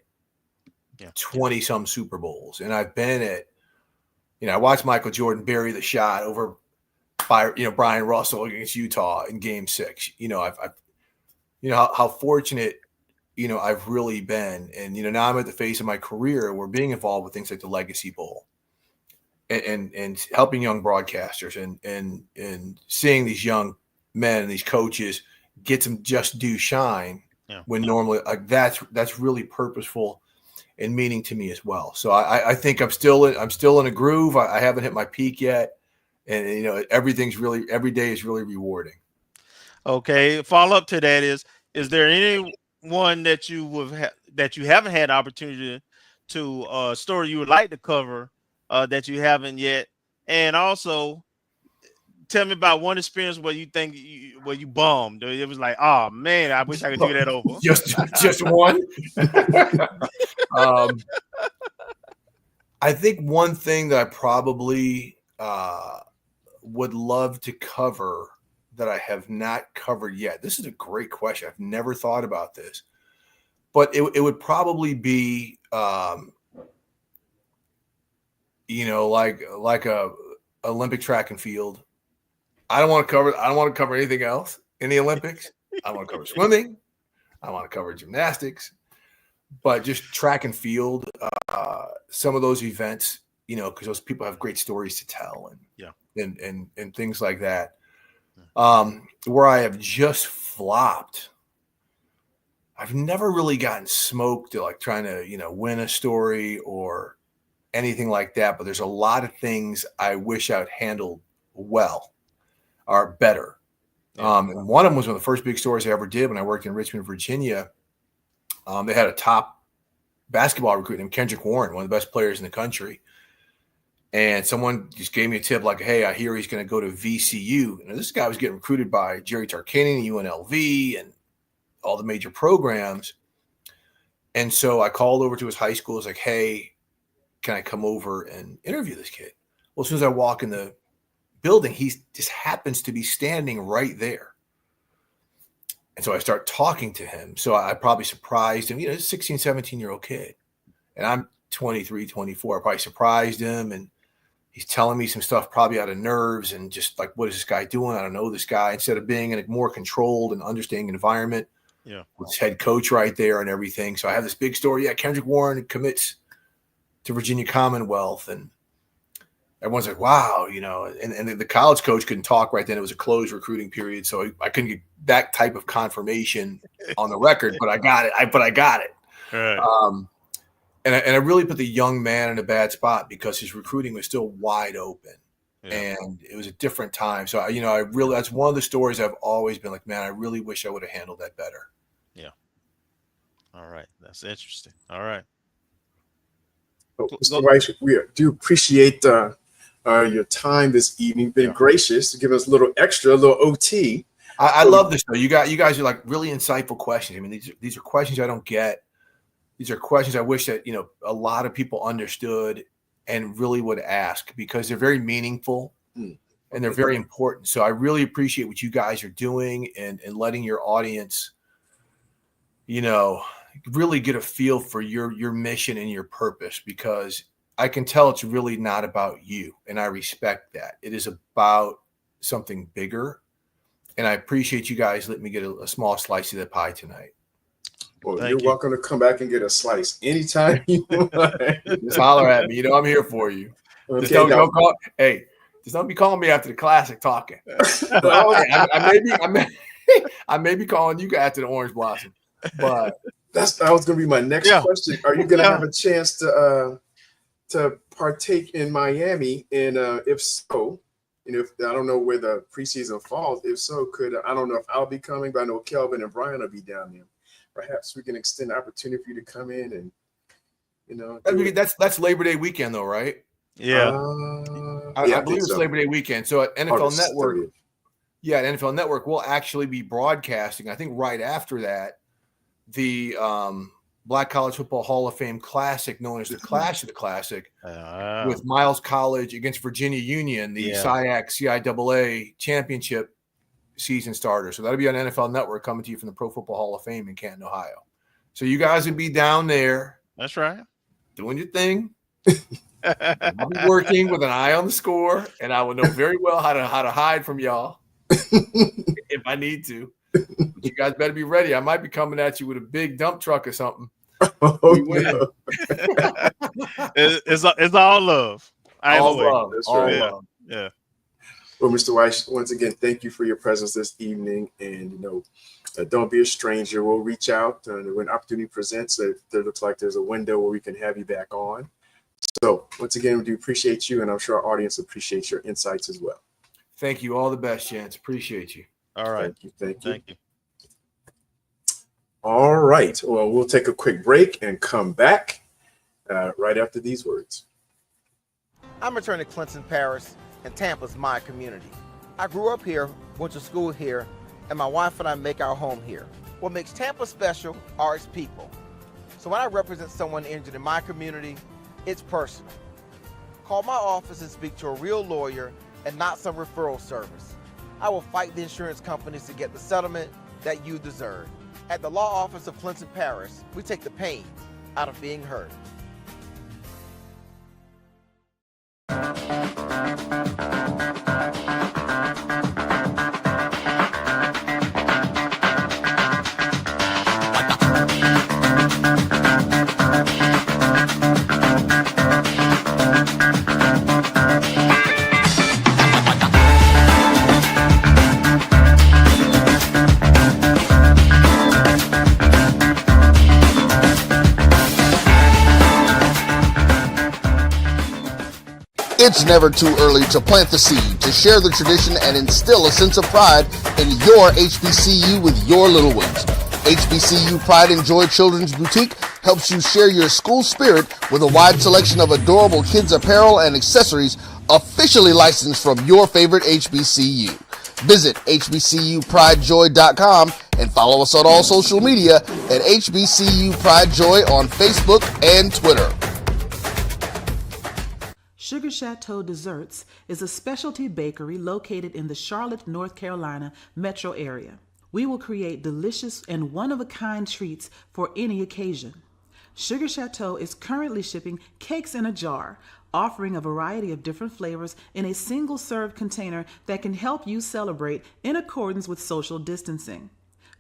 20 some Super Bowls, and I've been at I watched Michael Jordan bury the shot over by Bryan Russell against Utah in Game 6. I've how fortunate I've really been, and now I'm at the phase of my career where being involved with things like the Legacy Bowl and helping young broadcasters and seeing these young men and these coaches get some just due shine when normally that's really purposeful and meaning to me as well. So I think I'm still in a groove. I haven't hit my peak yet, and every day is really rewarding. Okay, follow up to that is there anyone that you haven't had opportunity to story you would like to cover that you haven't yet, and also tell me about one experience where you think where you bombed. It was like, oh man, I wish I could do that over. just one. I think one thing that I probably would love to cover that I have not covered yet. This is a great question. I've never thought about this, but it would probably be, like a Olympic track and field. I don't want to cover anything else in the Olympics. I want to cover swimming. I want to cover gymnastics, but just track and field, some of those events, because those people have great stories to tell and things like that. Where I have just flopped, I've never really gotten smoked to like trying to, win a story or anything like that. But there's a lot of things I wish I would handled well or better. And one of them was one of the first big stories I ever did when I worked in Richmond, Virginia. They had a top basketball recruit named Kendrick Warren, one of the best players in the country. And someone just gave me a tip like, hey, I hear he's going to go to VCU. And this guy was getting recruited by Jerry Tarkanian, UNLV, and all the major programs. And so I called over to his high school. I was like, hey, can I come over and interview this kid? Well, as soon as I walk in the building, he just happens to be standing right there. And so I start talking to him. So I probably surprised him. He's a 16, 17-year-old kid. And I'm 23, 24. I probably surprised him. And he's telling me some stuff probably out of nerves and just like, what is this guy doing? I don't know this guy. Instead of being in a more controlled and understanding environment with his head coach right there and everything. So I have this big story. Yeah, Kendrick Warren commits to Virginia Commonwealth. And everyone's like, wow, and the college coach couldn't talk right then. It was a closed recruiting period. So I couldn't get that type of confirmation on the record, but I got it. I got it. Right. And I really put the young man in a bad spot because his recruiting was still wide open, and it was a different time. So that's one of the stories I've always been like, man, I really wish I would have handled that better. Yeah. All right, that's interesting. All right. Mr. Wyche, we do appreciate your time this evening. Been gracious to give us a little OT. I love this though. You guys are like really insightful questions. I mean, these are questions I don't get. These are questions I wish that, a lot of people understood and really would ask because they're very meaningful and they're very important. So I really appreciate what you guys are doing and letting your audience, really get a feel for your mission and your purpose, because I can tell it's really not about you. And I respect that. It is about something bigger. And I appreciate you guys letting me get a small slice of that pie tonight. Well, you're welcome to come back and get a slice anytime you want. Just holler at me. I'm here for you. Okay, just don't be calling me after the classic talking. I may be calling you guys after the Orange Blossom. But that was going to be my next question. Are you going to have a chance to partake in Miami? And if so, if I don't know where the preseason falls. If so, I don't know if I'll be coming, but I know Kelvin and Bryan will be down there. Perhaps we can extend the opportunity for you to come in and, that's Labor Day weekend though, right? Yeah. I believe it's Labor Day weekend. So at NFL Network, at NFL Network, we'll actually be broadcasting, I think right after that, the Black College Football Hall of Fame Classic, known as the Clash of the Classic, with Miles College against Virginia Union, the CIAA championship season starter. So that'll be on NFL Network, coming to you from the Pro Football Hall of Fame in Canton, Ohio. So you guys will be down there. That's right. Doing your thing. I'll be working with an eye on the score, and I will know very well how to hide from y'all if I need to. But you guys better be ready. I might be coming at you with a big dump truck or something. Oh, We win. no. It's all love. All Either way. love. That's All right. love. Yeah. Well, Mr. Wyche, once again, thank you for your presence this evening. And, don't be a stranger. We'll reach out when opportunity presents. If there looks like there's a window where we can have you back on. So once again, we do appreciate you, and I'm sure our audience appreciates your insights as well. Thank you. All the best, Chance. Appreciate you. All right. Thank you. Thank you. All right. Well, we'll take a quick break and come back right after these words. I'm attorney Clinton Paris, and Tampa's my community. I grew up here, went to school here, and my wife and I make our home here. What makes Tampa special are its people. So when I represent someone injured in my community, it's personal. Call my office and speak to a real lawyer and not some referral service. I will fight the insurance companies to get the settlement that you deserve. At the law office of Clinton Paris, we take the pain out of being heard. It's never too early to plant the seed, to share the tradition, and instill a sense of pride in your HBCU with your little ones. HBCU Pride and Joy Children's Boutique helps you share your school spirit with a wide selection of adorable kids apparel and accessories officially licensed from your favorite HBCU. Visit hbcupridejoy.com and follow us on all social media at HBCU Pride Joy on Facebook and Twitter. Sugar Chateau Desserts is a specialty bakery located in the Charlotte, North Carolina metro area. We will create delicious and one-of-a-kind treats for any occasion. Sugar Chateau is currently shipping cakes in a jar, offering a variety of different flavors in a single-serve container that can help you celebrate in accordance with social distancing.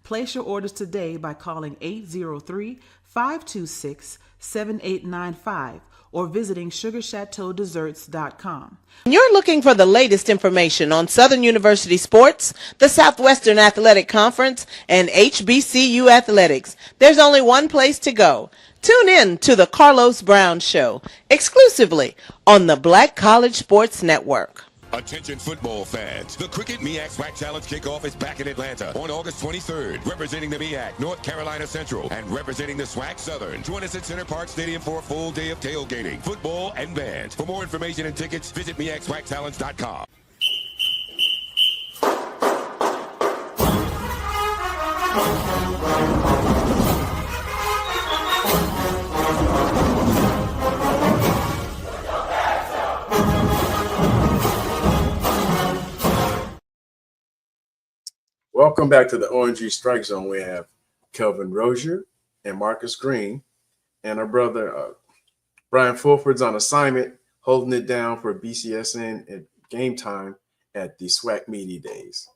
Place your orders today by calling 803-526-7895 or visiting sugarchateaudesserts.com. You're looking for the latest information on Southern University sports, the Southwestern Athletic Conference, and HBCU athletics. There's only one place to go. Tune in to The Carlos Brown Show, exclusively on the Black College Sports Network. Attention football fans. The Cricket MEAC SWAC Challenge kickoff is back in Atlanta on August 23rd. Representing the MEAC, North Carolina Central, and representing the SWAC Southern. Join us at Center Park Stadium for a full day of tailgating, football, and bands. For more information and tickets, visit MEACSWACChallenge.com. Welcome back to the ONG Strike Zone. We have Kelvin Rozier and Marcus Green, and our brother Bryan Fulford's on assignment, holding it down for BCSN at game time at the SWAC Media Days.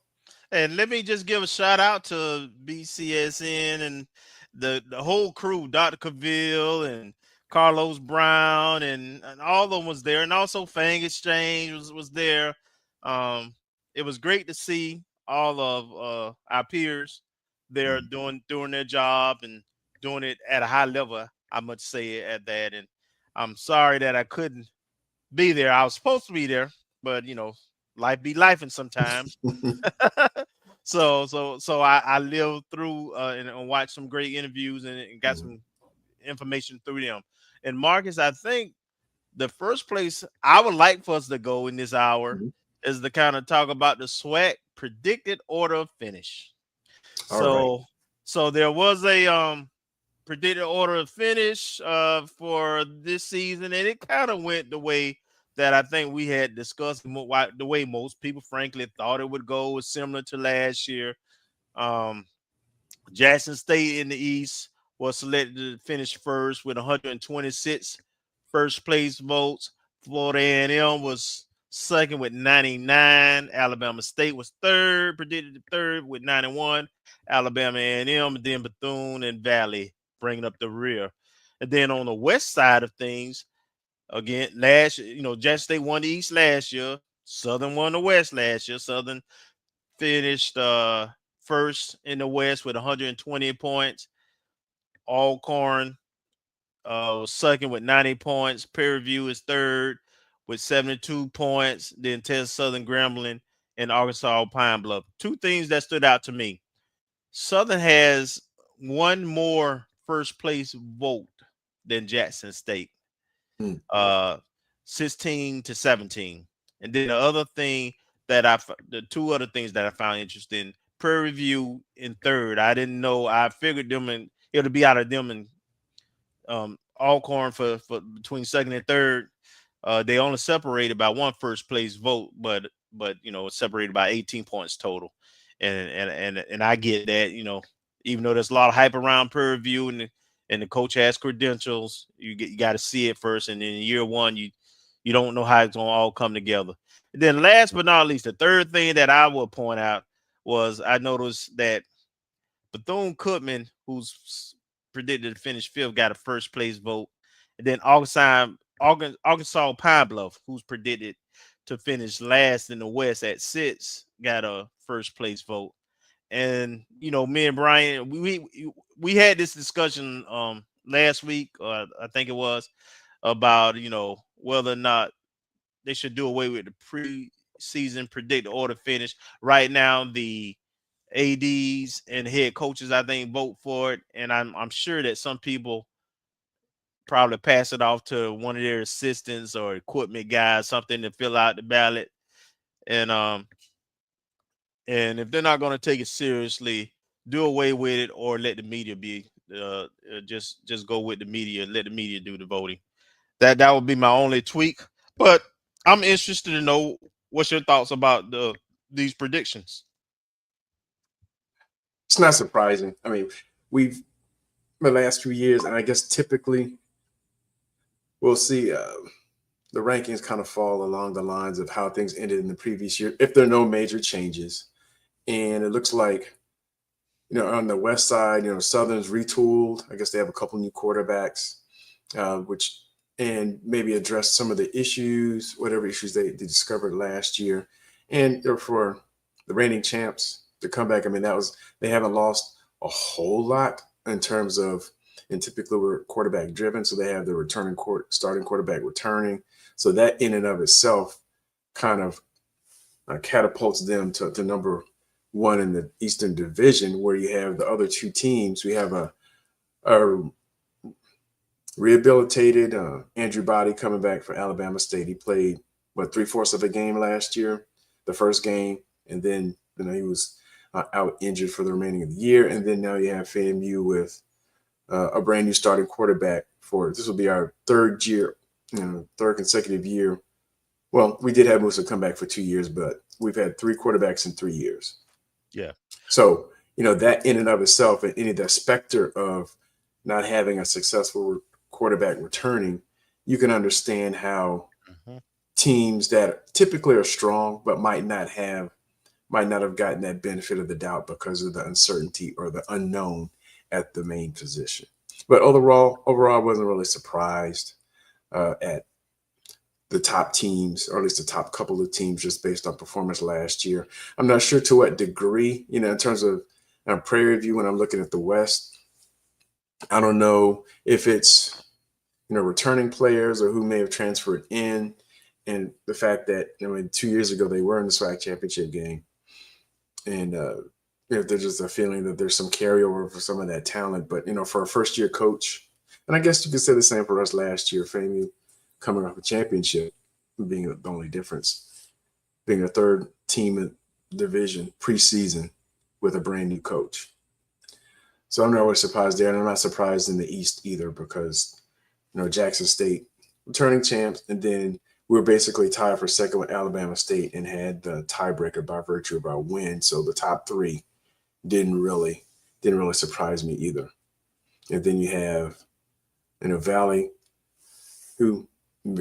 And let me just give a shout out to BCSN and the whole crew, Dr. Cavill and Carlos Brown and all of them was there. And also Fang Exchange was there. It was great to see all of our peers there doing their job and doing it at a high level, I must say at that. And I'm sorry that I couldn't be there. I was supposed to be there, but life be lifing sometimes. So I lived through and watched some great interviews and got some information through them. And Marcus, I think the first place I would like for us to go in this hour is to kind of talk about the SWAC predicted order of finish. So there was a predicted order of finish for this season, and it kind of went the way that I think we had discussed, the way most people frankly thought it would go. Was similar to last year. Jackson State in the East was selected to finish first with 126 first place votes. Florida A&M was second with 99. Alabama State was third, predicted third with 91. Alabama A&M, and then Bethune and Valley bringing up the rear. And then on the west side of things, again, last year, Jackson State won the East last year. Southern won the West last year. Southern finished first in the West with 120 points. Alcorn second with 90 points. Prairie View is third with 72 points. Then Texas Southern, Grambling, and Arkansas Pine Bluff. Two things that stood out to me. Southern has one more first place vote than Jackson State. 16-17. And then the two other things that I found interesting, Prairie View in third. I didn't know. I figured it'll be out of them and Alcorn for between second and third. They only separated by one first place vote, but it's separated by 18 points total. And I get that, even though there's a lot of hype around Prairie View and the coach has credentials, you got to see it first, and then in year one you don't know how it's gonna all come together. And then last but not least, the third thing that I will point out was I noticed that Bethune-Cookman, who's predicted to finish fifth, got a first place vote, and then Arkansas Pine Bluff, who's predicted to finish last in the West at 6, got a first place vote. And me and Bryan, we had this discussion last week, I think it was, about whether or not they should do away with the preseason predicted order finish. Right now, the ADs and head coaches, I think, vote for it, and I'm sure that some people probably pass it off to one of their assistants or equipment guys, something to fill out the ballot. And if they're not going to take it seriously, do away with it or let the media be. Just go with the media and let the media do the voting. That would be my only tweak. But I'm interested to know what's your thoughts about these predictions. It's not surprising. I mean, we've the last few years, and I guess typically we'll see the rankings kind of fall along the lines of how things ended in the previous year, if there are no major changes. And it looks like, on the west side, Southern's retooled. I guess they have a couple new quarterbacks, and maybe address some of the issues, whatever issues they discovered last year. And for the reigning champs to come back, I mean, they haven't lost a whole lot in terms of, and typically we're quarterback driven. So they have the starting quarterback returning. So that in and of itself kind of catapults them to number one in the Eastern Division, where you have the other two teams. We have a rehabilitated Andrew Body coming back for Alabama State. He played 3/4 of a game last year, the first game, and then he was out injured for the remaining of the year. And then now you have FAMU with a brand new starting quarterback this will be our third consecutive year. Well, we did have Musa come back for 2 years, but we've had 3 quarterbacks in 3 years. Yeah. So, that in and of itself, and any of the specter of not having a successful quarterback returning, you can understand how teams that typically are strong but might not have gotten that benefit of the doubt because of the uncertainty or the unknown at the main position. But overall, I wasn't really surprised at the top teams, or at least the top couple of teams, just based on performance last year. I'm not sure to what degree, in terms of Prairie View, when I'm looking at the West, I don't know if it's, returning players or who may have transferred in, and the fact that, 2 years ago they were in the SWAC championship game. And if there's just a feeling that there's some carryover for some of that talent. But, for a first-year coach, and I guess you could say the same for us last year, FAMU coming off a championship, being the only difference, being a third team in division preseason with a brand new coach. So I'm not really surprised there, and I'm not surprised in the East either, because, Jackson State returning champs, and then we were basically tied for second with Alabama State and had the tiebreaker by virtue of our win. So the top 3 didn't really surprise me either. And then you have, Valley, who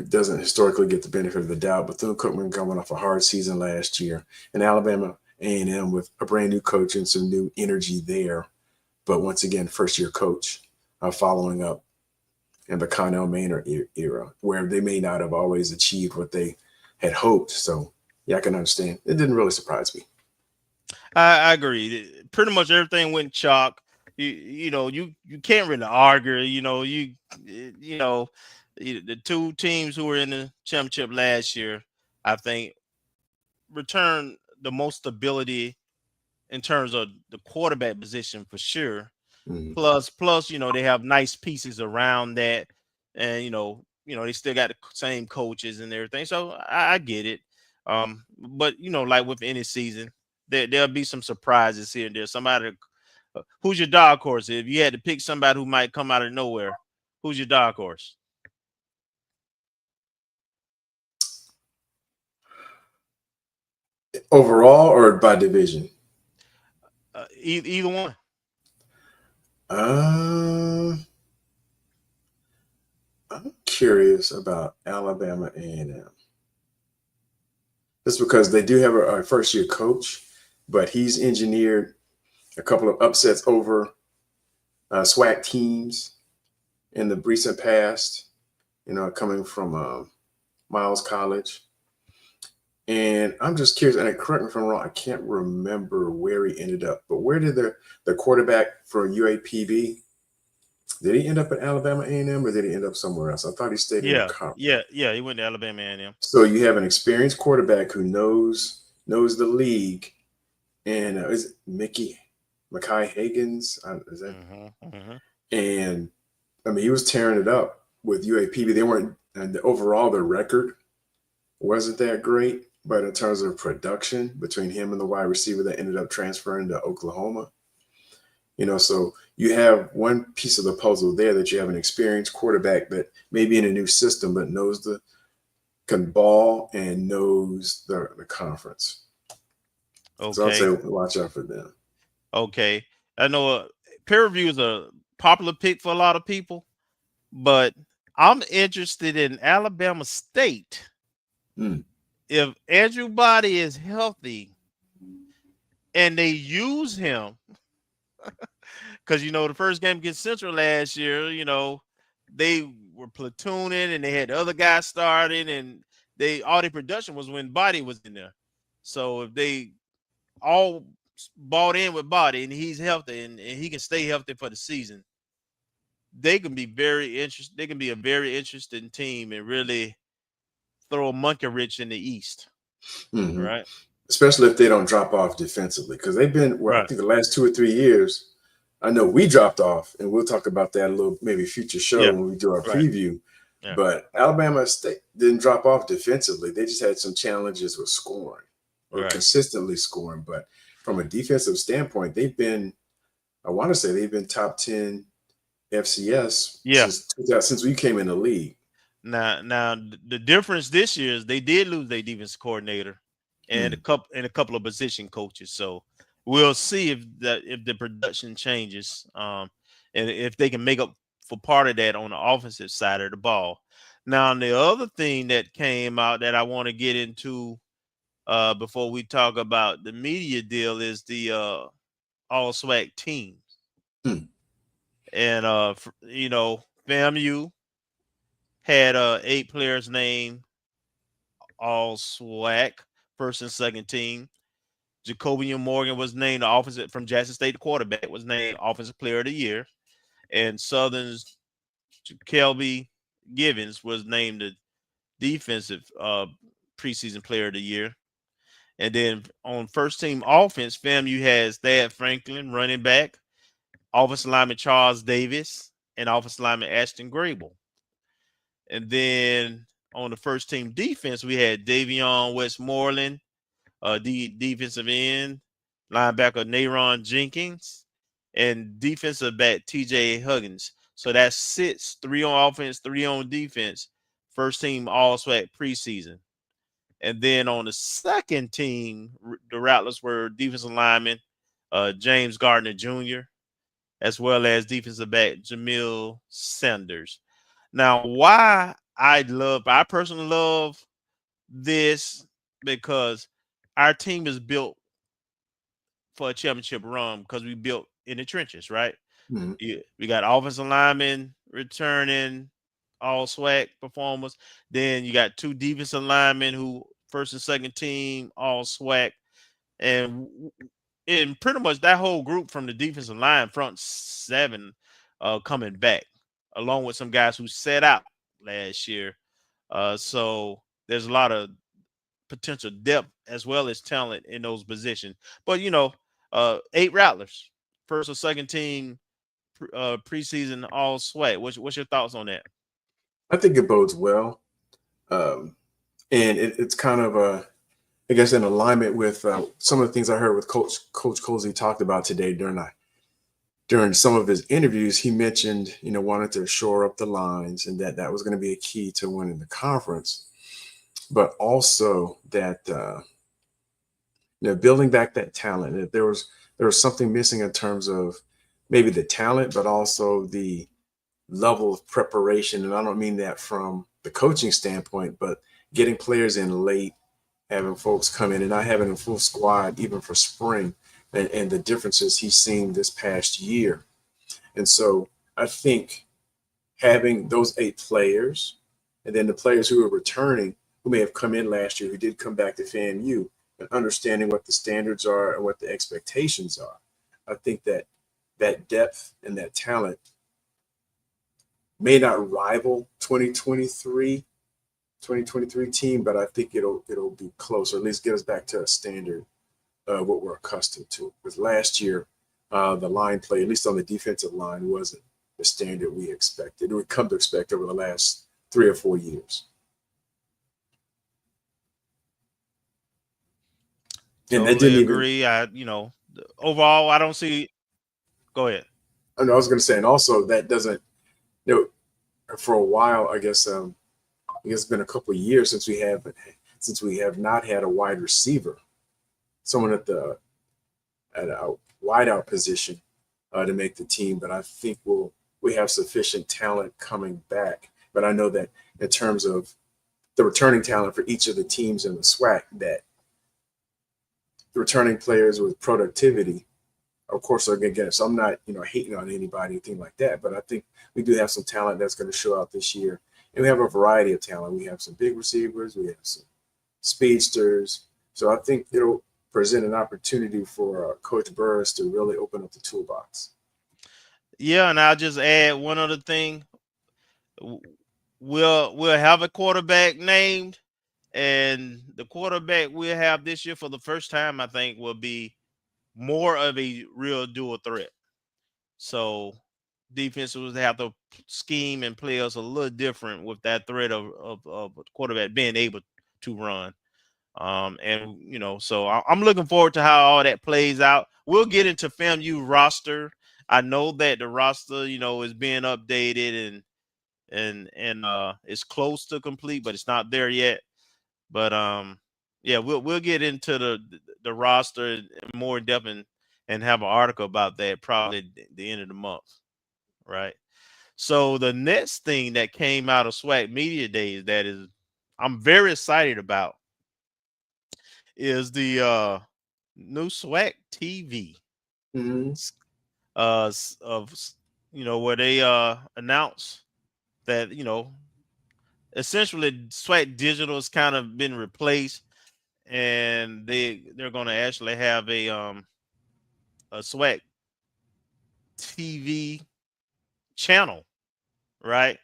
doesn't historically get the benefit of the doubt. Bethune-Cookman coming off a hard season last year, and Alabama A&M with a brand new coach and some new energy there. But once again, first-year coach following up in the Connell Maynard era, where they may not have always achieved what they had hoped. So, yeah, I can understand. It didn't really surprise me. I agree. Pretty much everything went chalk. You know, you can't really argue. The two teams who were in the championship last year, I think, returned the most stability in terms of the quarterback position for sure. Mm-hmm. Plus, they have nice pieces around that, and they still got the same coaches and everything. So I get it. But like with any season, there'll be some surprises here and there. Somebody, who's your dark horse? If you had to pick somebody who might come out of nowhere, who's your dark horse? Overall or by division? Either one. I'm curious about Alabama A&M. Just because they do have a first-year coach, but he's engineered a couple of upsets over SWAC teams in the recent past, coming from Miles College. And I'm just curious, and correct me if I'm wrong, I can't remember where he ended up, but where did the quarterback for UAPB, did he end up at Alabama A&M or did he end up somewhere else? I thought he stayed in the conference. Yeah, he went to Alabama A&M. So you have an experienced quarterback who knows the league, and is it Mekhi Higgins? Is that? Mm-hmm. And I mean, he was tearing it up with UAPB. They weren't, and overall their record wasn't that great, but in terms of production between him and the wide receiver that ended up transferring to Oklahoma, so you have one piece of the puzzle there, that you have an experienced quarterback that may be in a new system, but can ball and knows the conference. Okay. So I'd say watch out for them. Okay. I know peer review is a popular pick for a lot of people, but I'm interested in Alabama State. If Andrew Body is healthy and they use him, because the first game against Central last year, they were platooning and they had the other guys starting, and all their production was when Body was in there. So if they all bought in with Body and he's healthy and he can stay healthy for the season, they can be very interesting. They can be a very interesting team and really throw a monkey wrench in the East, right? Especially if they don't drop off defensively, because they've been, I think the last 2 or 3 years, I know we dropped off, and we'll talk about that a little, maybe future show when we do our preview. Yeah. But Alabama State didn't drop off defensively. They just had some challenges with scoring or consistently scoring. But from a defensive standpoint, they've been top 10 FCS since we came in the league. Now the difference this year is they did lose their defense coordinator and a couple of position coaches. So we'll see if the production changes, and if they can make up for part of that on the offensive side of the ball. Now, the other thing that came out that I want to get into before we talk about the media deal is the all SWAC teams. And FAMU had 8 players named all SWAC, first and second team. Jacobian Morgan was named from Jackson State, the quarterback, was named Offensive Player of the Year. And Southern's Kelvin Givens was named the Defensive Preseason Player of the Year. And then on first team offense, FAMU has Thad Franklin, running back, offensive lineman Charles Davis, and offensive lineman Ashton Grable. And then on the first team defense, we had Davion Westmoreland, defensive end, linebacker Naron Jenkins, and defensive back TJ Huggins. So that's 6, 3 on offense, 3 on defense, first team all SWAC preseason. And then on the second team, the Rattlers were defensive lineman James Gardner Jr., as well as defensive back Jamil Sanders. Now, why I personally love this because our team is built for a championship run because we built in the trenches, right? Mhm. Yeah, we got offensive linemen returning, all SWAC performers. Then you got 2 defensive linemen who first and second team, all SWAC, and pretty much that whole group from the defensive line, front 7, coming back, along with some guys who set out last year. So there's a lot of potential depth as well as talent in those positions. But 8 Rattlers, first or second team, preseason all SWAC. What's your thoughts on that? I think it bodes well. And it's kind of I guess in alignment with some of the things I heard with Coach Colsey talked about today during some of his interviews. He mentioned, wanted to shore up the lines and that was going to be a key to winning the conference, but also that building back that talent. That there was something missing in terms of maybe the talent, but also the level of preparation. And I don't mean that from the coaching standpoint, but getting players in late, having folks come in and not having a full squad even for spring, and the differences he's seen this past year. And so I think having those 8 players and then the players who are returning, who may have come in last year, who did come back to FAMU, and understanding what the standards are and what the expectations are. I think that depth and that talent may not rival 2023 team, but I think it'll be close, or at least get us back to a standard what we're accustomed to. Because last year, the line play, at least on the defensive line, wasn't the standard we expected. We come to expect over the last 3 or 4 years. And that didn't agree. Overall, I don't see. Go ahead. I was going to say, and also that doesn't, for a while, I guess it's been a couple of years since we have not had a wide receiver, someone at a wideout position to make the team. But I think we have sufficient talent coming back. But I know that in terms of the returning talent for each of the teams in the SWAC, that the returning players with productivity, of course, are going to get it. So I'm not, hating on anybody, anything like that. But I think we do have some talent that's going to show out this year. And we have a variety of talent. We have some big receivers. We have some speedsters. So I think it'll present an opportunity for Coach Burris to really open up the toolbox. Yeah, and I'll just add one other thing. We'll have a quarterback named, and the quarterback we'll have this year for the first time, I think, will be more of a real dual threat. So defense will have to scheme and play us a little different with that threat of quarterback being able to run. So I'm looking forward to how all that plays out. We'll get into FAMU roster. I know that the roster, is being updated and it's close to complete, but it's not there yet. But we'll get into the roster more in depth and have an article about that probably at the end of the month, right? So the next thing that came out of SWAC Media Days that is I'm very excited about is the new SWAC TV. Mm-hmm. Where they announced that essentially SWAC Digital has kind of been replaced, and they're going to actually have a SWAC TV channel, right?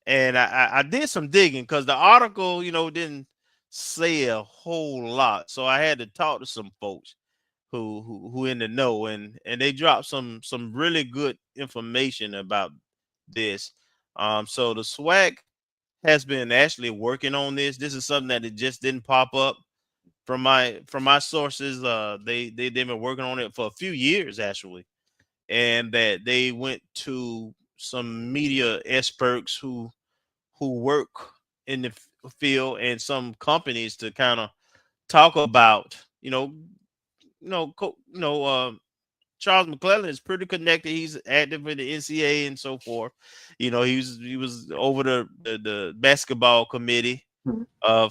And I did some digging because the article, didn't say a whole lot, so I had to talk to some folks who in the know, and they dropped some really good information about this. So the SWAC has been actually working on this. This is something that it just didn't pop up from my sources. They've been working on it for a few years actually, and that they went to some media experts who work in the field and some companies to kind of talk about, Charles McClellan is pretty connected. He's active in the NCAA and so forth. You know, he was over the basketball committee for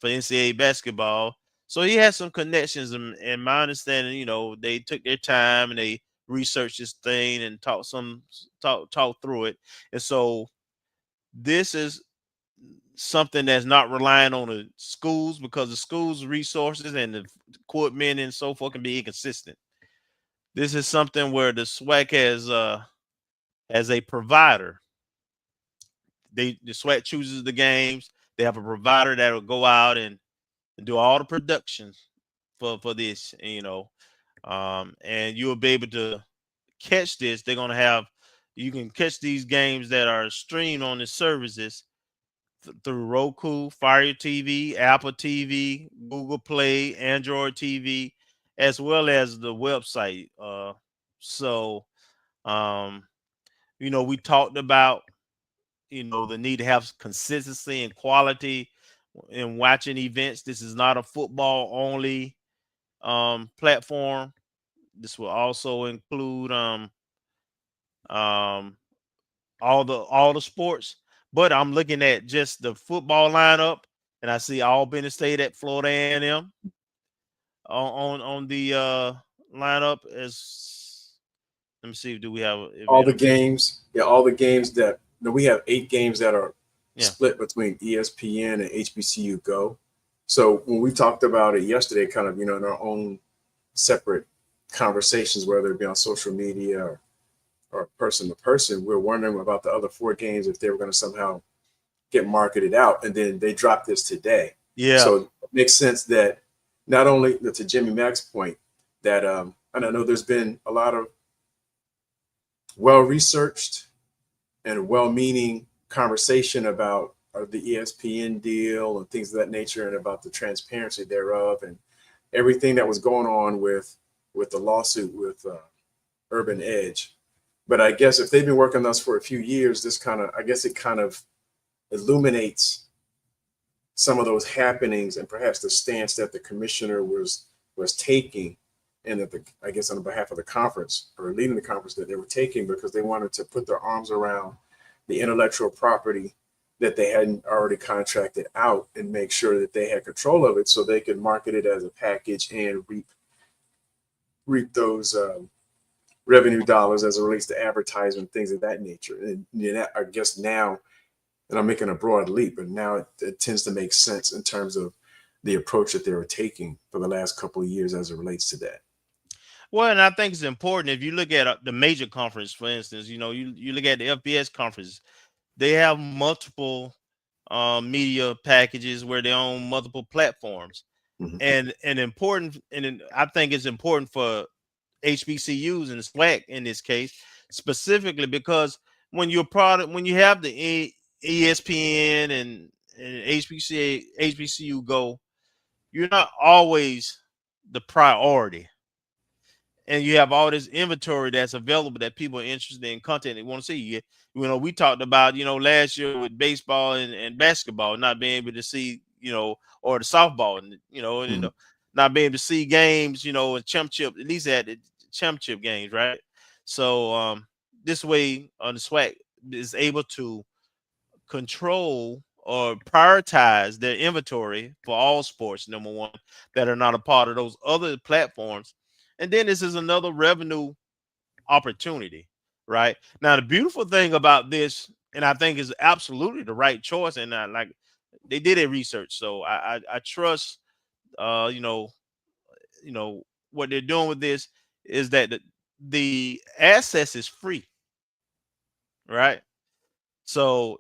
NCAA basketball. So he has some connections, and my understanding, you know, they took their time and they researched this thing and talk through it. And so this is something that's not relying on the schools, because the schools' resources and the equipment and so forth can be inconsistent. This is something where the SWAC as a provider, the SWAC chooses the games. They have a provider that will go out and do all the production for this, you know, and you'll be able to catch this. You can catch these games that are streamed on the services through Roku, Fire TV, Apple TV, Google Play, Android TV, as well as the website. So, you know, we talked about, you know, the need to have consistency and quality in watching events. This is not a football only platform. This will also include all the sports. But I'm looking at just the football lineup, and I see Albany State at Florida A&M on the lineup. As let me see, do we have all the games? Yeah, all the games that we have 8 games that are split between ESPN and HBCU Go. So when we talked about it yesterday, kind of, you know, in our own separate conversations, whether it be on social media or person to person, we're wondering about the other 4 games, if they were going to somehow get marketed out, and then they dropped this today. Yeah. So it makes sense that not only, to Jimmy Mack's point, that and I know there's been a lot of well-researched and well-meaning conversation about the ESPN deal and things of that nature, and about the transparency thereof, and everything that was going on with the lawsuit with Urban Edge. But I guess if they've been working on us for a few years, this kind of illuminates some of those happenings, and perhaps the stance that the commissioner was taking, and that I guess on behalf of the conference, or leading the conference, that they were taking, because they wanted to put their arms around the intellectual property that they hadn't already contracted out, and make sure that they had control of it, so they could market it as a package and reap those revenue dollars as it relates to advertising, things of that nature. And you know, I guess now, and I'm making a broad leap, but now it tends to make sense in terms of the approach that they were taking for the last couple of years as it relates to that. Well, and I think it's important, if you look at the major conference, for instance, you know, you look at the FBS conference, they have multiple media packages where they own multiple platforms. And important, and I think it's important for HBCUs and the SWAC in this case, specifically because when you have the ESPN and HBCU Go, you're not always the priority. And you have all this inventory that's available that people are interested in, content they want to see. You know, we talked about, you know, last year with baseball and basketball not being able to see, you know, or the softball, and you know, not being able to see games, you know, and championship, at least at the championship games, right? So this way, the SWAC is able to control or prioritize their inventory for all sports, number one, that are not a part of those other platforms. And then this is another revenue opportunity, right? Now, the beautiful thing about this, and I think is absolutely the right choice, and like they did a research, so I trust, you know what they're doing with this is that the access is free, right? So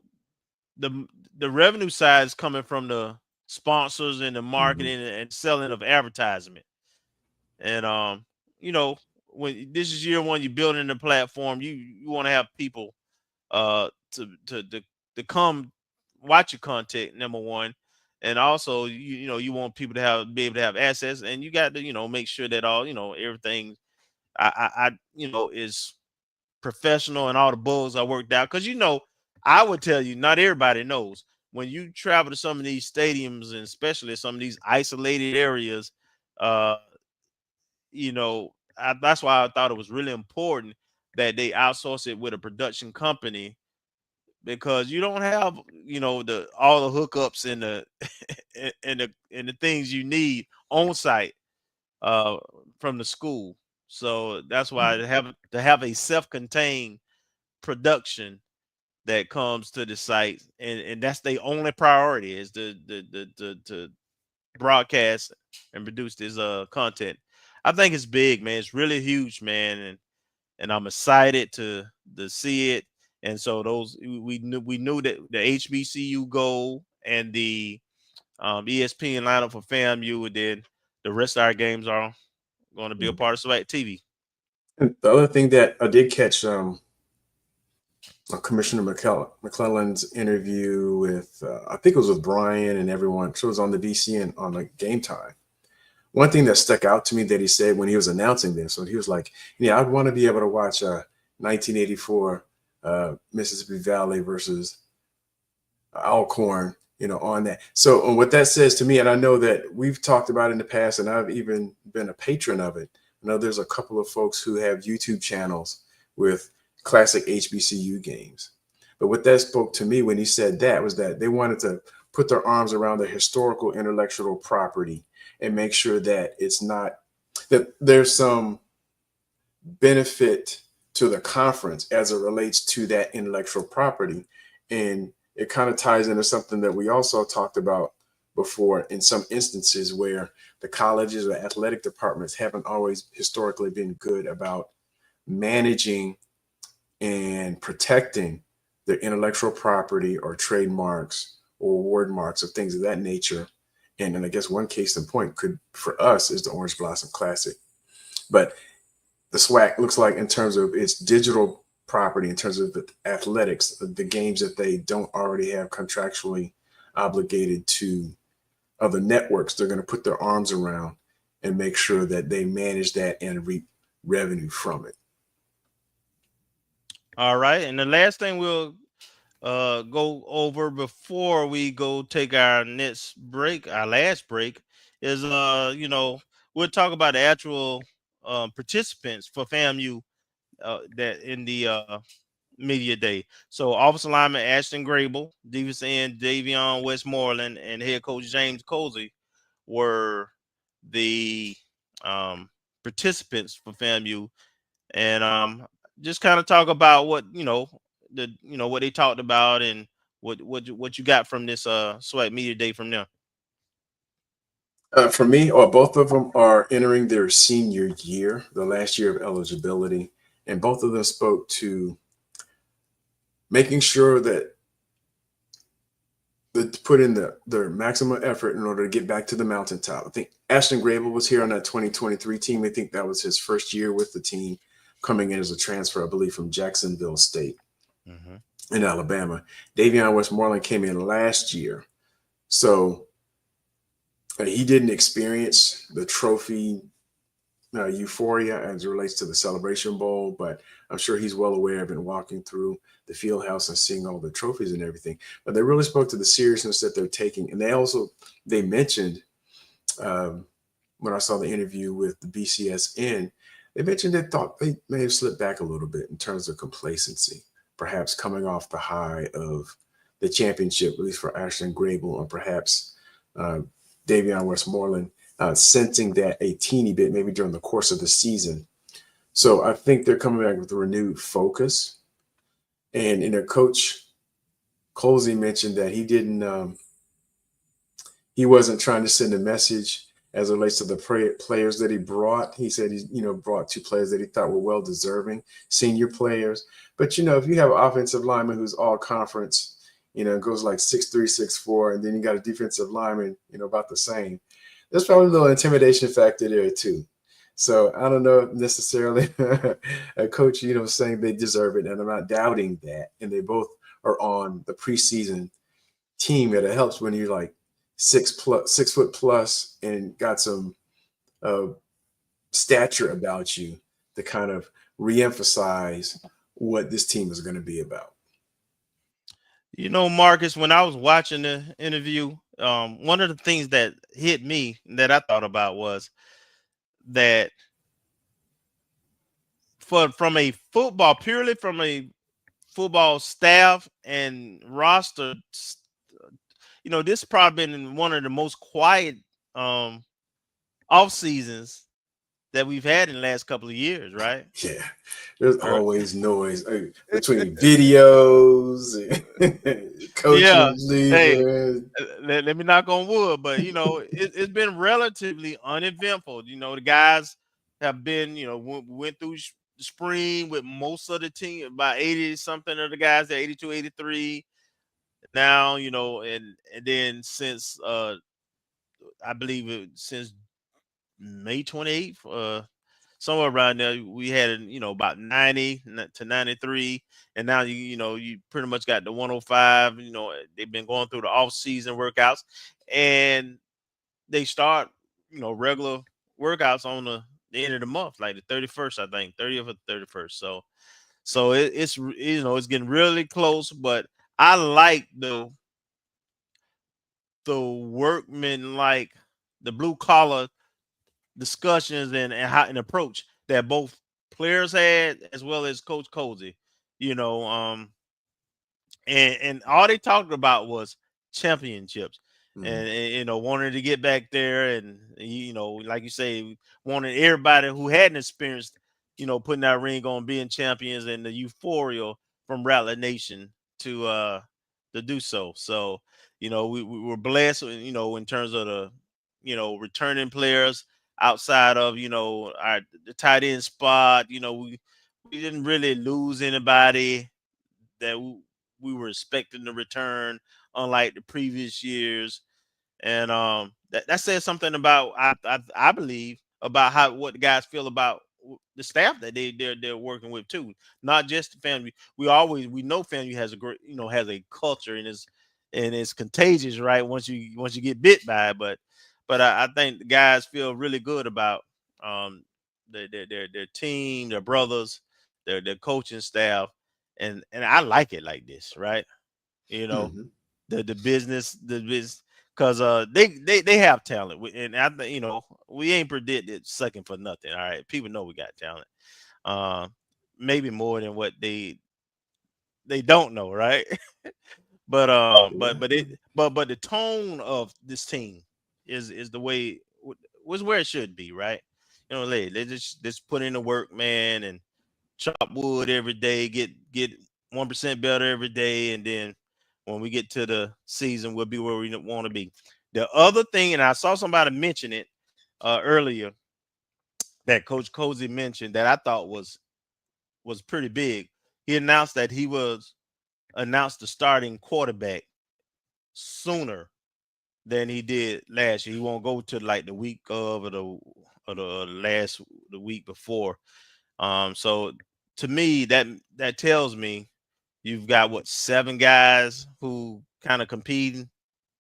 the revenue side is coming from the sponsors and the marketing and selling of advertisement. And you know, when this is year one, you're building the platform, you want to have people to come watch your content, number one. And also, you know, you want people to be able to have access, and you got to, you know, make sure that all, you know, everything I you know, is professional and all the bugs are worked out. Because, you know, I would tell you, not everybody knows, when you travel to some of these stadiums, and especially some of these isolated areas, you know, that's why I thought it was really important that they outsource it with a production company, because you don't have, all the hookups and the and the things you need on site from the school. So that's why to have a self-contained production that comes to the site, and that's their only priority, is to broadcast and produce this content. I think it's big, man. It's really huge, man, and I'm excited to see it. And so we knew that the HBCU goal and the ESPN lineup for FAMU, and then the rest of our games are going to be a part of SWAC TV. And the other thing that I did catch, Commissioner McClellan's interview with, I think it was with Bryan and everyone. So it was on the VCN on like Game Time. One thing that stuck out to me that he said when he was announcing this, so he was like, "Yeah, I'd want to be able to watch 1984 Mississippi Valley versus Alcorn, on that." So what that says to me, and I know that we've talked about it in the past, and I've even been a patron of it. I know there's a couple of folks who have YouTube channels with classic HBCU games. But what that spoke to me when he said that was that they wanted to put their arms around the historical intellectual property and make sure that it's not, that there's some benefit to the conference as it relates to that intellectual property. And it kind of ties into something that we also talked about before in some instances where the colleges or athletic departments haven't always historically been good about managing and protecting their intellectual property or trademarks or award marks or things of that nature. And I guess one case in point for us is the Orange Blossom Classic. But the SWAC looks like, in terms of its digital property, in terms of the athletics, the games that they don't already have contractually obligated to other networks, they're going to put their arms around and make sure that they manage that and reap revenue from it. All right. And the last thing we'll go over before we go take our last break, is we'll talk about the actual participants for FAMU that in the media day. So offensive lineman Ashton Grable, defensive end Davion Westmoreland, and head coach James Colsey were the participants for FAMU, and just kind of talk about what what they talked about and what you got from this SWAC media day from them. For me, both of them are entering their senior year, the last year of eligibility, and both of them spoke to making sure that they put in their maximum effort in order to get back to the mountaintop. I think Ashton Grable was here on that 2023 team. I think that was his first year with the team, coming in as a transfer, I believe, from Jacksonville State in Alabama. Davion Westmoreland came in last year. So he didn't experience the trophy euphoria as it relates to the Celebration Bowl, but I'm sure he's well aware of it, walking through the field house and seeing all the trophies and everything. But they really spoke to the seriousness that they're taking. And they mentioned, when I saw the interview with the BCSN, they mentioned they thought they may have slipped back a little bit in terms of complacency, perhaps coming off the high of the championship, at least for Ashton Grable, or perhaps Davion Westmoreland, sensing that a teeny bit, maybe during the course of the season. So I think they're coming back with a renewed focus. And Coach Colsey mentioned that he wasn't trying to send a message as it relates to the players that he brought. He said he brought two players that he thought were well deserving senior players. But if you have an offensive lineman who's all conference, goes like 6'3", 6'4", and then you got a defensive lineman, about the same, there's probably a little intimidation factor there too. So I don't know necessarily a coach, saying they deserve it, and I'm not doubting that. And they both are on the preseason team, and it helps when you're like 6 foot plus and got some stature about you to kind of reemphasize what this team is going to be about. Marcus, when I was watching the interview, one of the things that hit me that I thought about was that from a purely from a football staff and roster, this probably been one of the most quiet off seasons that we've had in the last couple of years, right? Yeah, there's always noise between videos, and coaches leaving. Hey, let me knock on wood, but it's been relatively uneventful. The guys have been, went through spring with most of the team, about 80 something of the guys, they're 82, 83 now, and then since I believe since May 28th, somewhere around there, we had about 90 to 93, and now you pretty much got the 105. They've been going through the off-season workouts, and they start regular workouts on the end of the month, like the 31st, I think, 30th or 31st. So it's it's getting really close, but I like the workman, like the blue collar discussions and how an approach that both players had as well as Coach Cozy, and all they talked about was championships, and wanting to get back there, and like you say, wanting everybody who hadn't experienced putting that ring on, being champions, and the euphoria from Rattler Nation to do so. So we were blessed, in terms of the returning players outside of the tight end spot. We didn't really lose anybody that we were expecting to return, unlike the previous years. And that says something about I believe about what the guys feel about the staff that they're working with too, not just the family. We know family has a great has a culture, and it's contagious, right? Once you get bit by it, but I think the guys feel really good about their team, their brothers, their coaching staff, and I like it like this, right? The business, because they have talent, and I think we ain't predicted second for nothing. All right, people know we got talent, maybe more than what they don't know, right? But the tone of this team is the way was where it should be, right? They just put in the work, man, and chop wood every day, get 1% better every day, and then when we get to the season, we'll be where we want to be. The other thing, and I saw somebody mention it earlier, that Coach Cozy mentioned that I thought was pretty big. He announced that he was announced the starting quarterback sooner than he did last year. He won't go to like the week of or the week before. So to me, that tells me you've got 7 guys who kind of competing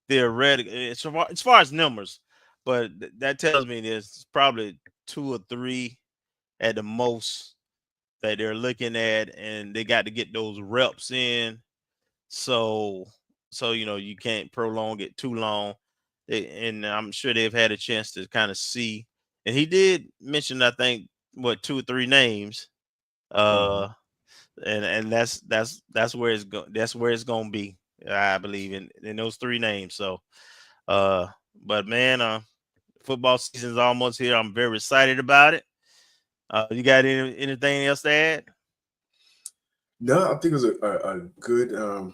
theoretically as far as numbers, but that tells me there's probably 2 or 3 at the most that they're looking at, and they got to get those reps in. So you can't prolong it too long, and I'm sure they've had a chance to kind of see. And he did mention, I think, 2 or 3 names, and that's where it's going to be, I believe, in those 3 names. So, but man, football season is almost here. I'm very excited about it. You got anything else to add? No, I think it was a good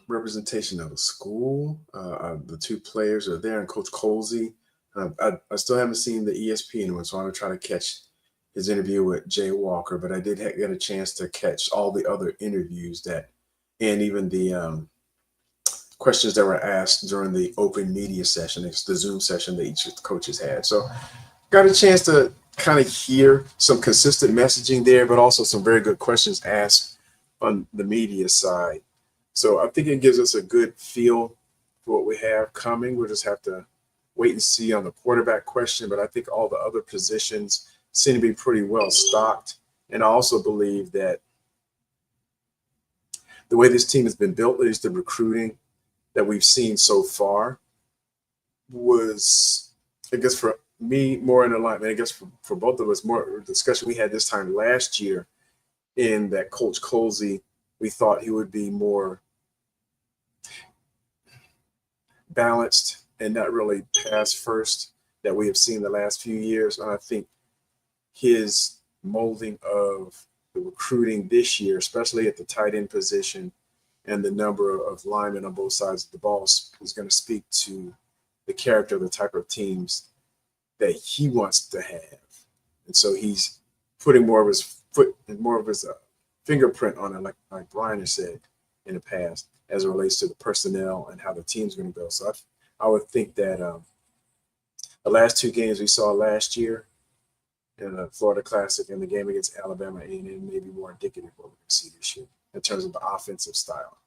representation of the school. The 2 players are there, and Coach Colsey. I still haven't seen the ESPN one, so I'm going to try to catch his interview with Jay Walker. But I did get a chance to catch all the other interviews and even the questions that were asked during the open media session. It's the Zoom session that each of the coaches had. So got a chance to kind of hear some consistent messaging there, but also some very good questions asked on the media side. So I think it gives us a good feel for what we have coming. We'll just have to wait and see on the quarterback question, but I think all the other positions seem to be pretty well stocked. And I also believe that the way this team has been built, at least the recruiting that we've seen so far, was, I guess for me, more in alignment. I guess for both of us, more discussion we had this time last year in that Coach Colsey, we thought he would be more balanced and not really pass first that we have seen the last few years. And I think his molding of the recruiting this year, especially at the tight end position and the number of linemen on both sides of the ball, is going to speak to the character of the type of teams that he wants to have. And so he's putting more of his foot and more of his fingerprint on it, like Bryan has said in the past, as it relates to the personnel and how the team's going to go. So I would think that the last two games we saw last year in the Florida Classic and the game against Alabama A&M may be more indicative of what we're going to see this year in terms of the offensive style.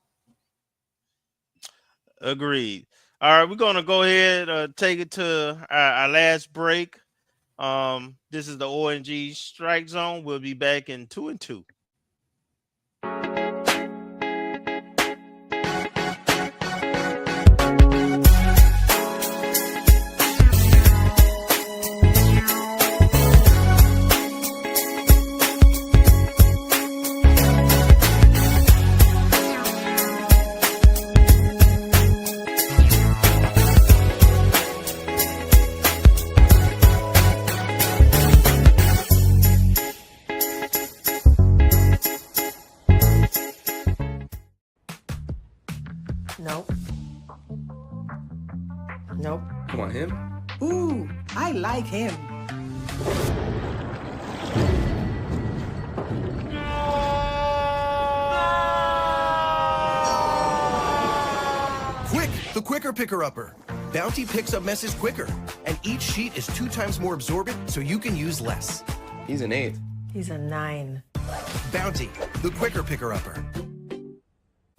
Agreed. All right, we're going to go ahead take it to our last break. This is the ONG Strike Zone. We'll be back in 2 and 2. Nope. Nope. Come on, him. Ooh, I like him. Quick, the quicker picker-upper. Bounty picks up messes quicker, and each sheet is 2 times more absorbent, so you can use less. He's an 8. He's a 9. Bounty, the quicker picker-upper.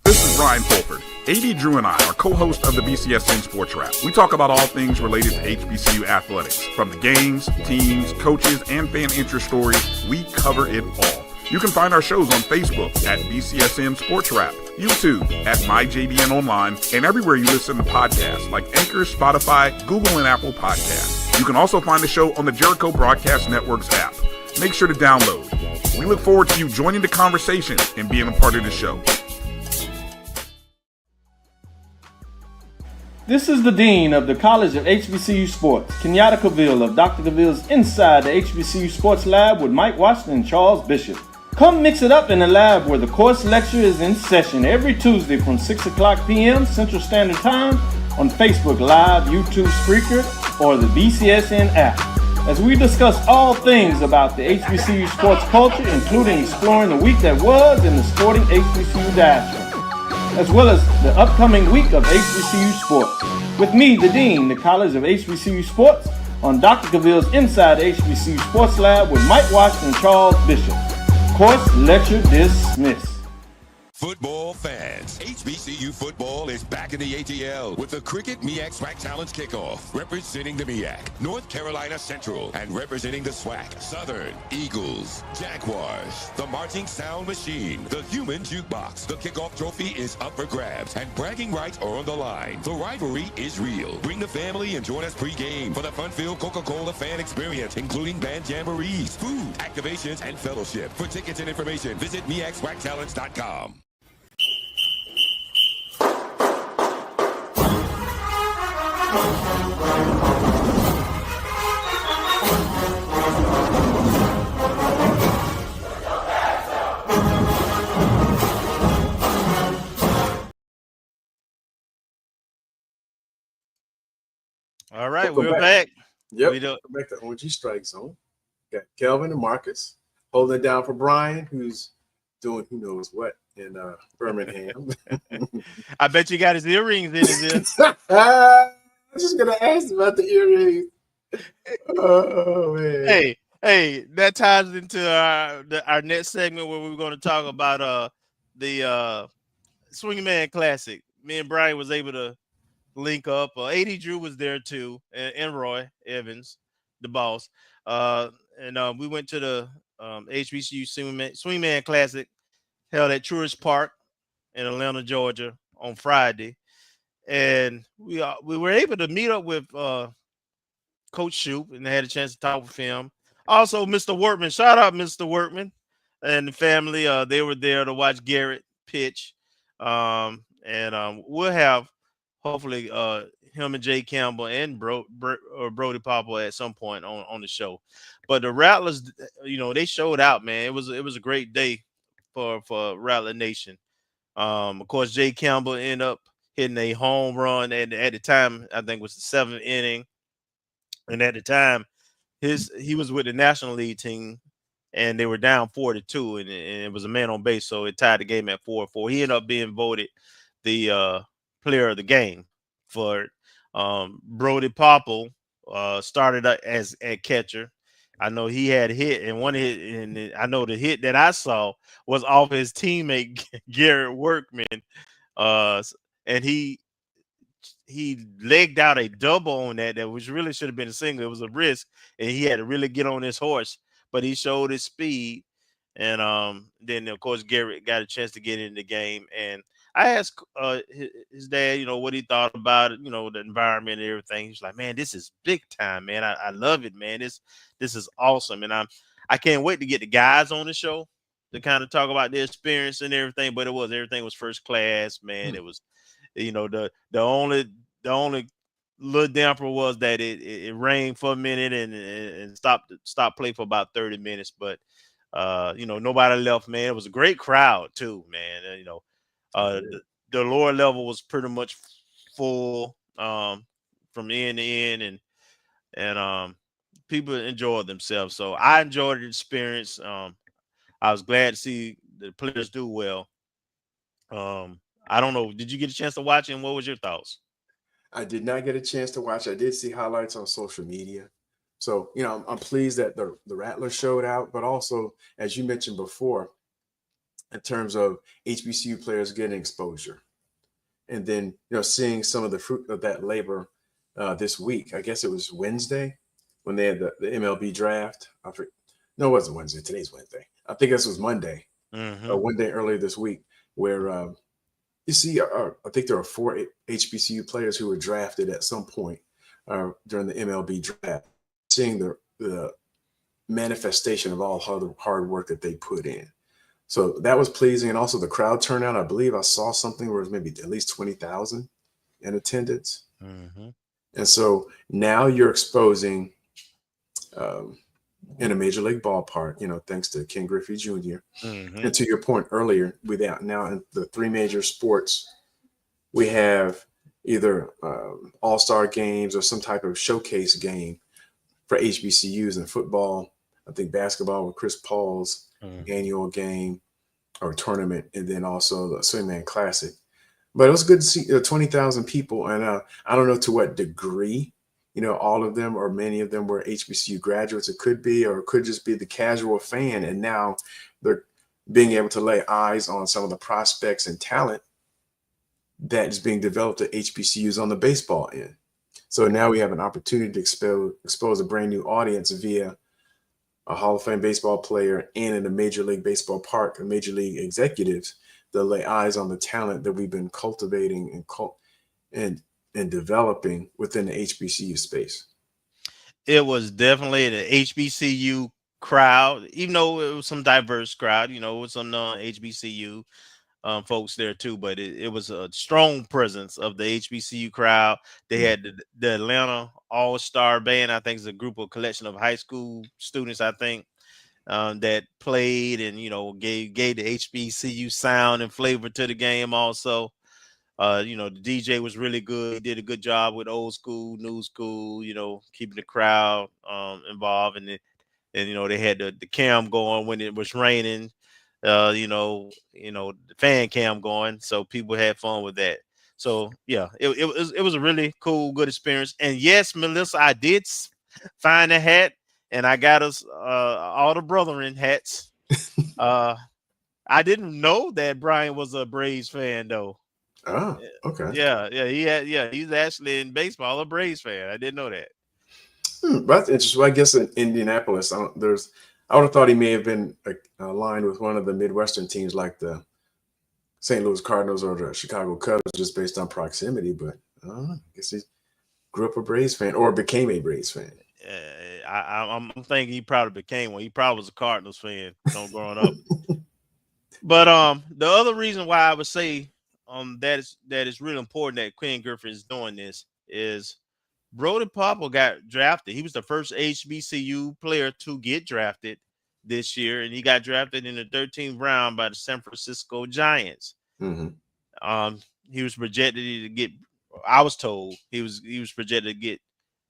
This is Ryan Fulford. AD Drew and I are co-hosts of the BCSN Sports Wrap. We talk about all things related to HBCU athletics. From the games, teams, coaches, and fan interest stories, we cover it all. You can find our shows on Facebook at BCSN Sports Wrap, YouTube at MyJBN Online, and everywhere you listen to podcasts like Anchor, Spotify, Google, and Apple Podcasts. You can also find the show on the Jericho Broadcast Network's app. Make sure to download. We look forward to you joining the conversation and being a part of the show. This is the Dean of the College of HBCU Sports, Kenyatta Cavill of Dr. Cavill's Inside the HBCU Sports Lab with Mike Washington and Charles Bishop. Come mix it up in the lab where the course lecture is in session every Tuesday from 6 o'clock p.m. Central Standard Time on Facebook Live, YouTube Spreaker, or the BCSN app. As we discuss all things about the HBCU sports culture, including exploring the week that was in the sporting HBCU diaspora, as well as the upcoming week of HBCU sports. With me, the Dean, the College of HBCU Sports, on Dr. Cavill's Inside the HBCU Sports Lab with Mike Washington and Charles Bishop. Course lecture dismissed. Football fans, HBCU football is back in the ATL with the Cricket MEAC SWAC Challenge Kickoff. Representing the MEAC, North Carolina Central, and representing the SWAC, Southern, Eagles, Jaguars, the Marching Sound Machine, the Human Jukebox. The kickoff trophy is up for grabs, and bragging rights are on the line. The rivalry is real. Bring the family and join us pre-game for the fun-filled Coca-Cola fan experience, including band jamborees, food, activations, and fellowship. For tickets and information, visit MEACSWACChallenge.com. All right, we're back. Yep, we're back to OG Strike Zone. Got Kelvin and Marcus holding it down for Bryan, who's doing who knows what in Birmingham. I bet you got his earrings in his ear. I was just gonna ask about the earrings. Oh man! Hey, that ties into our next segment where we're going to talk about the Swingman Classic. Me and Bryan was able to link up. AD Drew was there too, and Roy Evans, the boss. And we went to the HBCU Swingman Classic held at Truist Park in Atlanta, Georgia on Friday. And we were able to meet up with Coach Shoup and had a chance to talk with him. Also, Mr. Workman. Shout out, Mr. Workman. and the family, they were there to watch Garrett pitch. We'll have hopefully him and Jay Campbell and Brody Popple at some point on the show. But the Rattlers, they showed out, man. It was a great day for Rattler Nation. Of course, Jay Campbell ended up hitting a home run at the time. I think it was the 7th inning, and at the time, he was with the National League team, and they were down 4-2, and it was a man on base, so it tied the game at 4-4. He ended up being voted the player of the game for it. Brody Popple started at catcher. I know he had a hit, and one hit, and I know the hit that I saw was off his teammate Garrett Workman, and he legged out a double on that which really should have been a single. It was a risk, and he had to really get on his horse, but he showed his speed. And then of course Garrett got a chance to get in the game, and I asked his dad, what he thought about it, the environment and everything. He's like, man, this is big time, man. I love it, man. This is awesome, and I can't wait to get the guys on the show to kind of talk about their experience and everything. But everything was first class, man. It was, the only little damper was that it rained for a minute and stopped play for about 30 minutes. But nobody left, man. It was a great crowd too, man. The lower level was pretty much full from end to end, and people enjoyed themselves. So I enjoyed the experience. I was glad to see the players do well. I don't know. Did you get a chance to watch it, and what was your thoughts? I did not get a chance to watch. I did see highlights on social media. So, I'm pleased that the Rattlers showed out, but also, as you mentioned before, in terms of HBCU players getting exposure. And then, seeing some of the fruit of that labor this week. I guess it was Wednesday when they had the MLB draft. No, it wasn't Wednesday. Today's Wednesday. I think this was Monday, one day earlier this week, where you see, I think there are 4 HBCU players who were drafted at some point during the MLB draft, seeing the manifestation of all the hard work that they put in. So that was pleasing. And also the crowd turnout, I believe I saw something where it was maybe at least 20,000 in attendance. And so now you're exposing in a major league ballpark, thanks to Ken Griffey Jr. And to your point earlier, now in the 3 major sports, we have either all-star games or some type of showcase game for HBCUs. In football, I think basketball with Chris Paul's annual game or tournament, and then also the Swingman Classic. But it was good to see 20,000 people, and I don't know to what degree, all of them or many of them were HBCU graduates. It could be, or it could just be the casual fan, and now they're being able to lay eyes on some of the prospects and talent that is being developed at HBCUs on the baseball end. So now we have an opportunity to expose a brand new audience via a Hall of Fame baseball player and in a Major League Baseball park, and Major League executives that lay eyes on the talent that we've been cultivating and developing within the HBCU space. It was definitely the HBCU crowd, even though it was some diverse crowd, with some non-HBCU folks there too, but it was a strong presence of the HBCU crowd. They had the Atlanta All-Star Band. I think it's a collection of high school students, I think, that played and, gave the HBCU sound and flavor to the game also. The DJ was really good. He did a good job with old school, new school, keeping the crowd involved. And they had the cam going when it was raining, the fan cam going. So people had fun with that. So, yeah, it was a really cool, good experience. And yes, Melissa, I did find a hat, and I got us all the brethren hats. I didn't know that Bryan was a Braves fan, though. Oh, okay. Yeah, he's actually in baseball a Braves fan. I didn't know that. That's interesting. Well, I guess in Indianapolis, I would have thought he may have been aligned with one of the Midwestern teams like the St. Louis Cardinals or the Chicago Cubs, just based on proximity. But I guess he grew up a Braves fan or became a Braves fan. I'm thinking he probably became one. He probably was a Cardinals fan, growing up. But the other reason why I would say that is really important that Quinn Griffin is doing this is Brody Popple got drafted. He was the first HBCU player to get drafted this year, and he got drafted in the 13th round by the San Francisco Giants. Mm-hmm. He was projected to get. I was told he was projected to get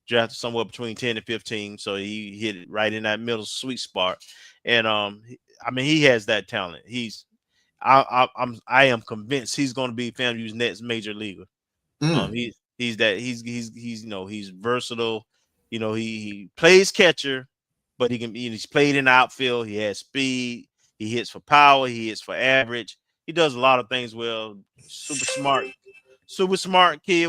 drafted somewhere between 10 and 15, so he hit it right in that middle sweet spot. And I mean, he has that talent. I am convinced he's going to be FAMU's next major leaguer. He's versatile. He plays catcher, but he's played in the outfield. He has speed. He hits for power. He hits for average. He does a lot of things well. Super smart kid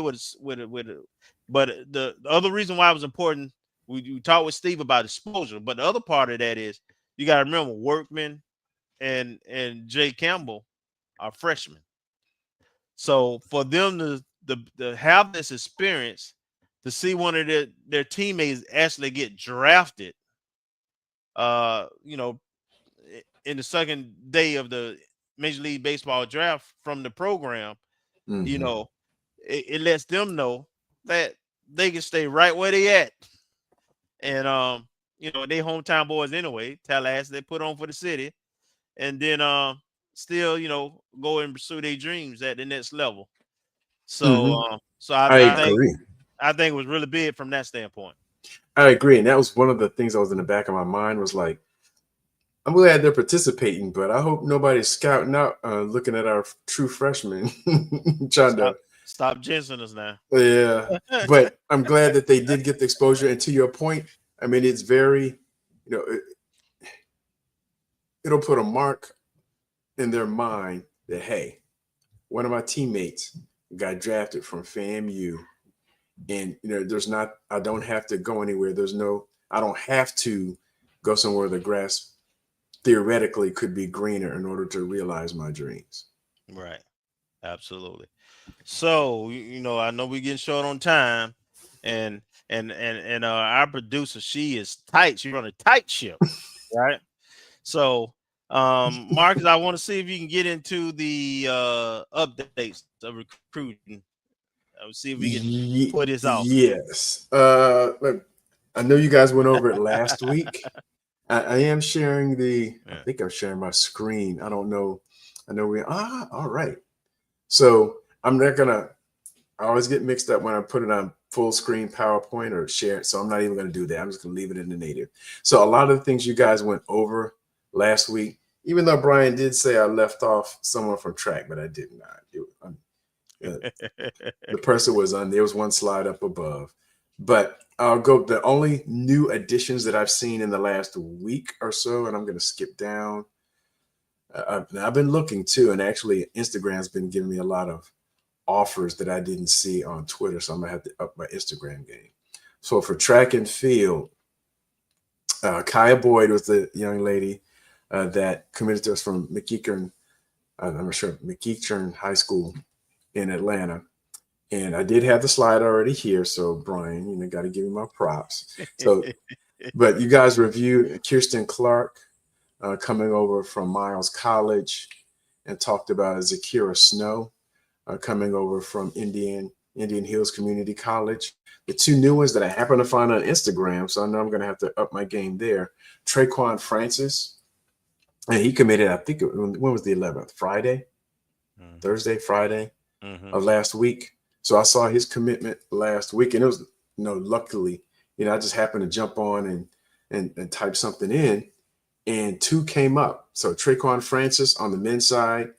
but the other reason why it was important, we talked with Steve about exposure, but the other part of that is you got to remember Workman and Jay Campbell are freshmen. So for them to have this experience, to see one of their teammates actually get drafted, in the second day of the Major League Baseball draft from the program, Mm-hmm. It lets them know that they can stay right where they at. And they hometown boys anyway, Tallahassee, they put on for the city, and then still, go and pursue their dreams at the next level. So I agree. I think it was really big from that standpoint. I agree. And that was one of the things that was in the back of my mind was like, I'm glad they're participating, but I hope nobody's scouting out, looking at our true freshmen, trying stop jinxing us now. Yeah, but I'm glad that they did get the exposure. And to your point, I mean, it's very, it'll put a mark in their mind that, hey, one of my teammates got drafted from FAMU, and I don't have to go anywhere. I don't have to go somewhere the grass theoretically could be greener in order to realize my dreams. Right. Absolutely. So, I know we're getting short on time, and our producer, she is tight. She run a tight ship, right? So, Marcus, I want to see if you can get into the updates of recruiting. I will see if we can put this out. Yes. Look, I know you guys went over it last week. I am sharing I think I'm sharing my screen. I don't know. I know all right. So I'm not I always get mixed up when I put it on full screen PowerPoint or share it. So I'm not even going to do that. I'm just going to leave it in the native. So a lot of the things you guys went over last week, even though Bryan did say I left off someone from track, but I did not. The person was there was one slide up above, but I'll go. The only new additions that I've seen in the last week or so, and I'm going to skip down. I've been looking too, and actually Instagram's been giving me a lot of offers that I didn't see on Twitter, so I'm gonna have to up my Instagram game. So for track and field, Kaya Boyd was the young lady that committed to us from McEachern High School in Atlanta. And I did have the slide already here. So Bryan, got to give me my props. So, but you guys reviewed Kirsten Clark coming over from Miles College, and talked about Zakira Snow coming over from Indian Hills Community College. The two new ones that I happen to find on Instagram, so I know I'm going to have to up my game there. Traquan Francis, and he committed, I think, when was the 11th? Friday? Thursday, Friday of last week. So I saw his commitment last week, and it was, luckily, I just happened to jump on and type something in, and two came up. So Traquan Francis on the men's side,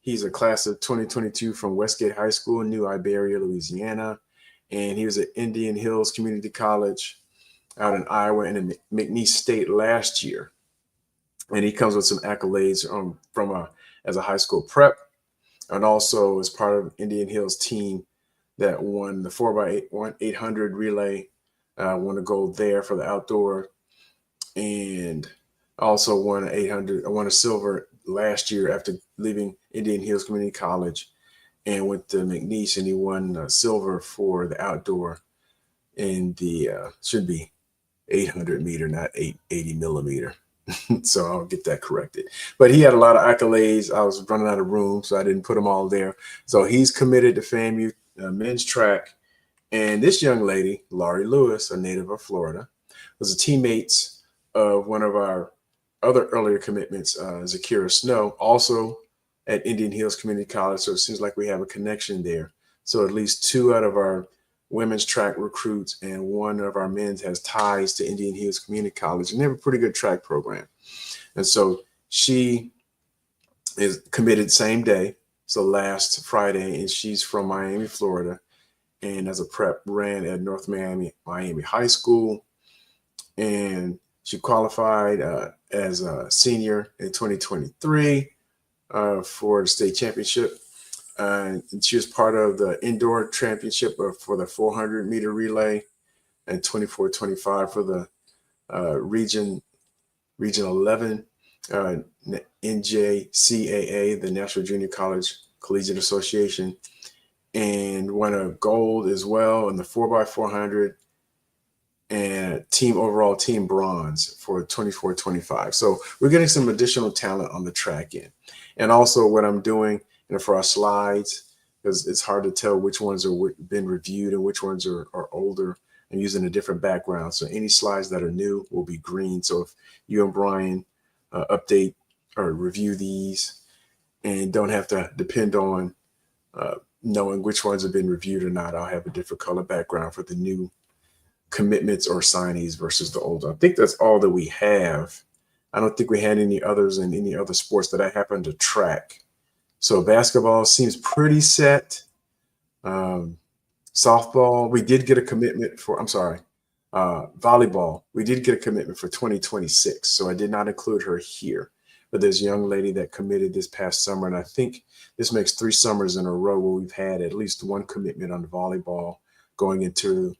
he's a class of 2022 from Westgate High School in New Iberia, Louisiana. And he was at Indian Hills Community College out in Iowa and in McNeese State last year. And he comes with some accolades as a high school prep, and also as part of Indian Hills team that won the 4x800 relay, won a gold there for the outdoor, and also won a silver last year after leaving Indian Hills Community College, and went to McNeese, and he won silver for the outdoor in the should be 800 meter, not 880 millimeter. So I'll get that corrected. But he had a lot of accolades. I was running out of room, so I didn't put them all there. So he's committed to FAMU men's track. And this young lady, Laurie Lewis, a native of Florida, was a teammate of one of our other earlier commitments, Zakira Snow, also at Indian Hills Community College. So it seems like we have a connection there. So at least 2 out of our women's track recruits and 1 of our men's has ties to Indian Hills Community College, and they have a pretty good track program. And so she is committed same day, so last Friday, and she's from Miami, Florida, and as a prep ran at North Miami High School, and she qualified as a senior in 2023 for the state championship. And she was part of the indoor championship for the 400 meter relay and 24-25 for the region 11 NJCAA, the National Junior College Collegiate Association, and won a gold as well in the 4x400 and overall team bronze for 24-25. So we're getting some additional talent on the track end. And also what I'm doing, for our slides, because it's hard to tell which ones are been reviewed and which ones are older. I'm using a different background. So any slides that are new will be green. So if you and Bryan update or review these and don't have to depend on knowing which ones have been reviewed or not, I'll have a different color background for the new commitments or signees versus the older. I think that's all that we have. I don't think we had any others in any other sports that I happen to track. So basketball seems pretty set. Softball, we did get a commitment for, volleyball. We did get a commitment for 2026. So I did not include her here. But there's a young lady that committed this past summer. And I think this makes 3 summers in a row where we've had at least 1 commitment on the volleyball going into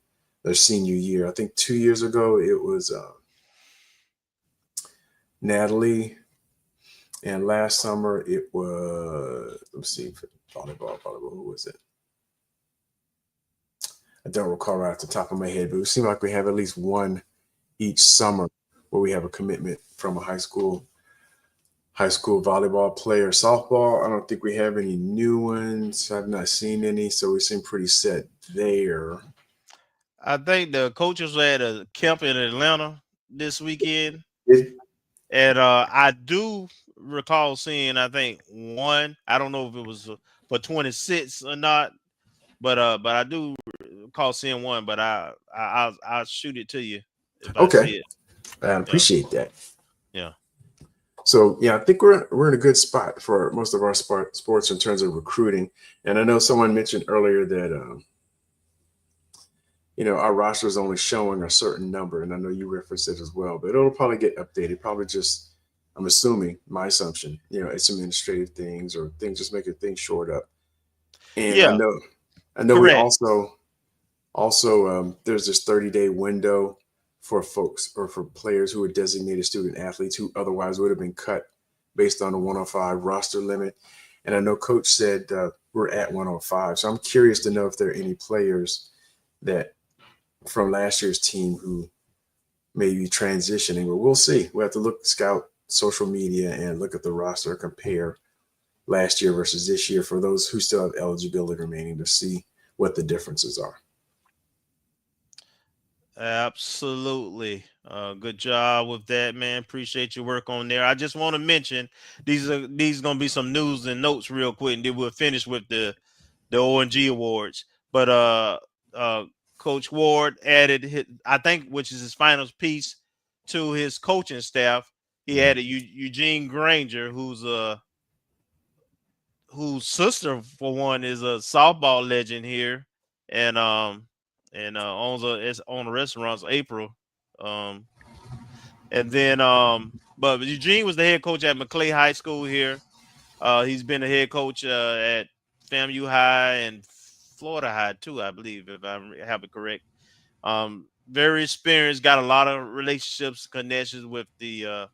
their senior year. I think 2 years ago, it was Natalie. And last summer, it was, let's see, volleyball, who was it? I don't recall right off the top of my head, but it seems like we have at least 1 each summer where we have a commitment from a high school volleyball player. Softball, I don't think we have any new ones. I've not seen any, so we seem pretty set there. I think the coaches were at a camp in Atlanta this weekend. And I do recall seeing, I think, 1. I don't know if it was for 26 or not, but I do recall seeing 1. But I'll shoot it to you if I see it. I appreciate that. Yeah. So yeah, I think we're in a good spot for most of our sports in terms of recruiting. And I know someone mentioned earlier that our roster is only showing a certain number, and I know you referenced it as well, but it'll probably get updated. Probably just, I'm assuming, my assumption, it's administrative things or things just making things short up. And yeah. I know we also there's this 30-day window for folks or for players who are designated student athletes who otherwise would have been cut based on the 105 roster limit. And I know Coach said we're at 105. So I'm curious to know if there are any players that from last year's team who may be transitioning, but we'll see. We'll have to scout social media and look at the roster, compare last year versus this year for those who still have eligibility remaining to see what the differences are. Absolutely. Good job with that, man. Appreciate your work on there. I just want to mention these are going to be some news and notes real quick, and then we'll finish with the ONG awards. But Coach Ward added which is his final piece to his coaching staff. He added Eugene Granger, whose sister for one is a softball legend here, and owns on restaurants April. And then but Eugene was the head coach at McClay High School here. He's been a head coach at FAMU High and Florida High too, I believe, if I have it correct. Very experienced, got a lot of relationships, connections with the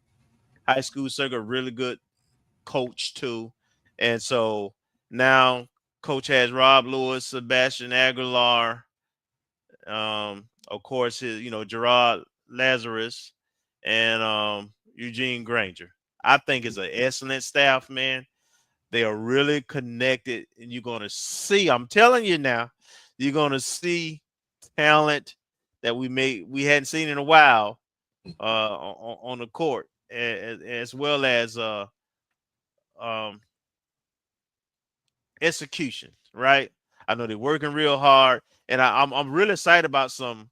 high school circuit, really good coach too. And so now Coach has Rob Lewis, Sebastian Aguilar, of course, his Gerard Lazarus, and Eugene Granger. I think it's an excellent staff, man. They are really connected, and you're going to see, I'm telling you now, you're going to see talent that we hadn't seen in a while on the court, as well as execution, right? I know they're working real hard, and I'm really excited about some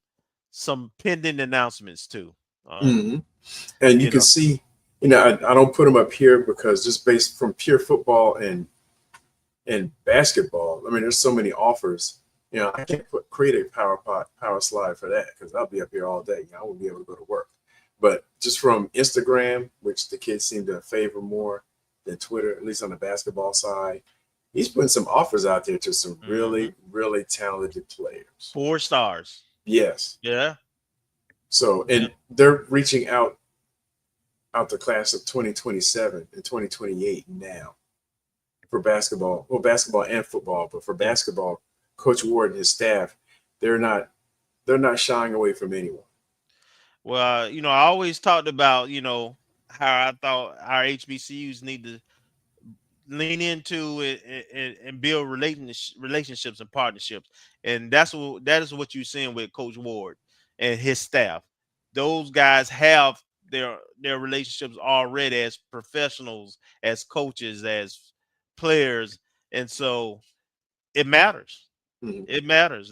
pending announcements too. And you can see, I don't put them up here because just based from pure football and basketball, I mean, there's so many offers. I can't create a power slide for that because I'll be up here all day. I won't be able to go to work. But just from Instagram, which the kids seem to favor more than Twitter, at least on the basketball side, he's putting some offers out there to some really, really talented players. 4 stars. Yes. Yeah. So, and they're reaching out the class of 2027 and 2028 now for basketball. Well, basketball and football, but for basketball, Coach Ward and his staff, they're not shying away from anyone. Well, I always talked about, how I thought our HBCUs need to lean into it and build relationships and partnerships. And that is what you're seeing with Coach Ward and his staff. Those guys have their relationships already as professionals, as coaches, as players. And so it matters. Mm-hmm. It matters,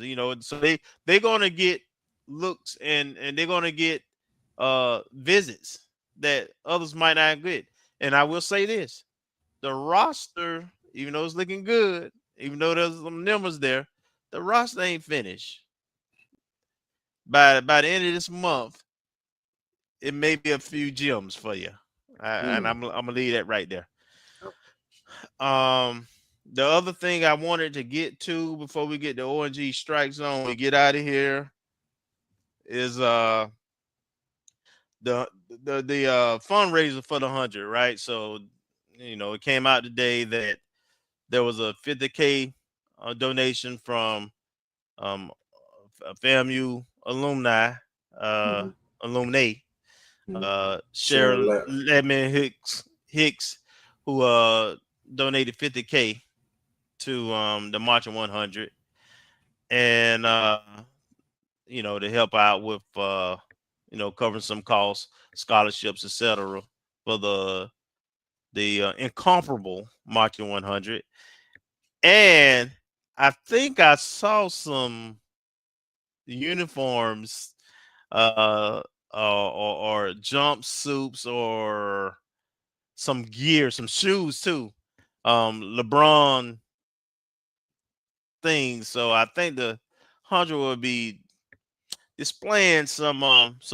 so they're going to get looks and they're going to get visits that others might not get. And I will say this, the roster, even though it's looking good, even though there's some numbers there, the roster ain't finished. By the end of this month, it may be a few gems for you. And I'm going to leave that right there. The other thing I wanted to get to before we get to ONG Strike Zone, we get out of here, is the fundraiser for the 100, right? So, it came out today that there was a $50K donation from FAMU alumni, Sharon Ledman Hicks, who donated $50K to the Marching 100, and to help out with covering some costs, scholarships, etc. for the incomparable Marching 100. And I think I saw some uniforms or jumpsuits or some gear, some shoes too. LeBron things. So I think the 100 will be displaying some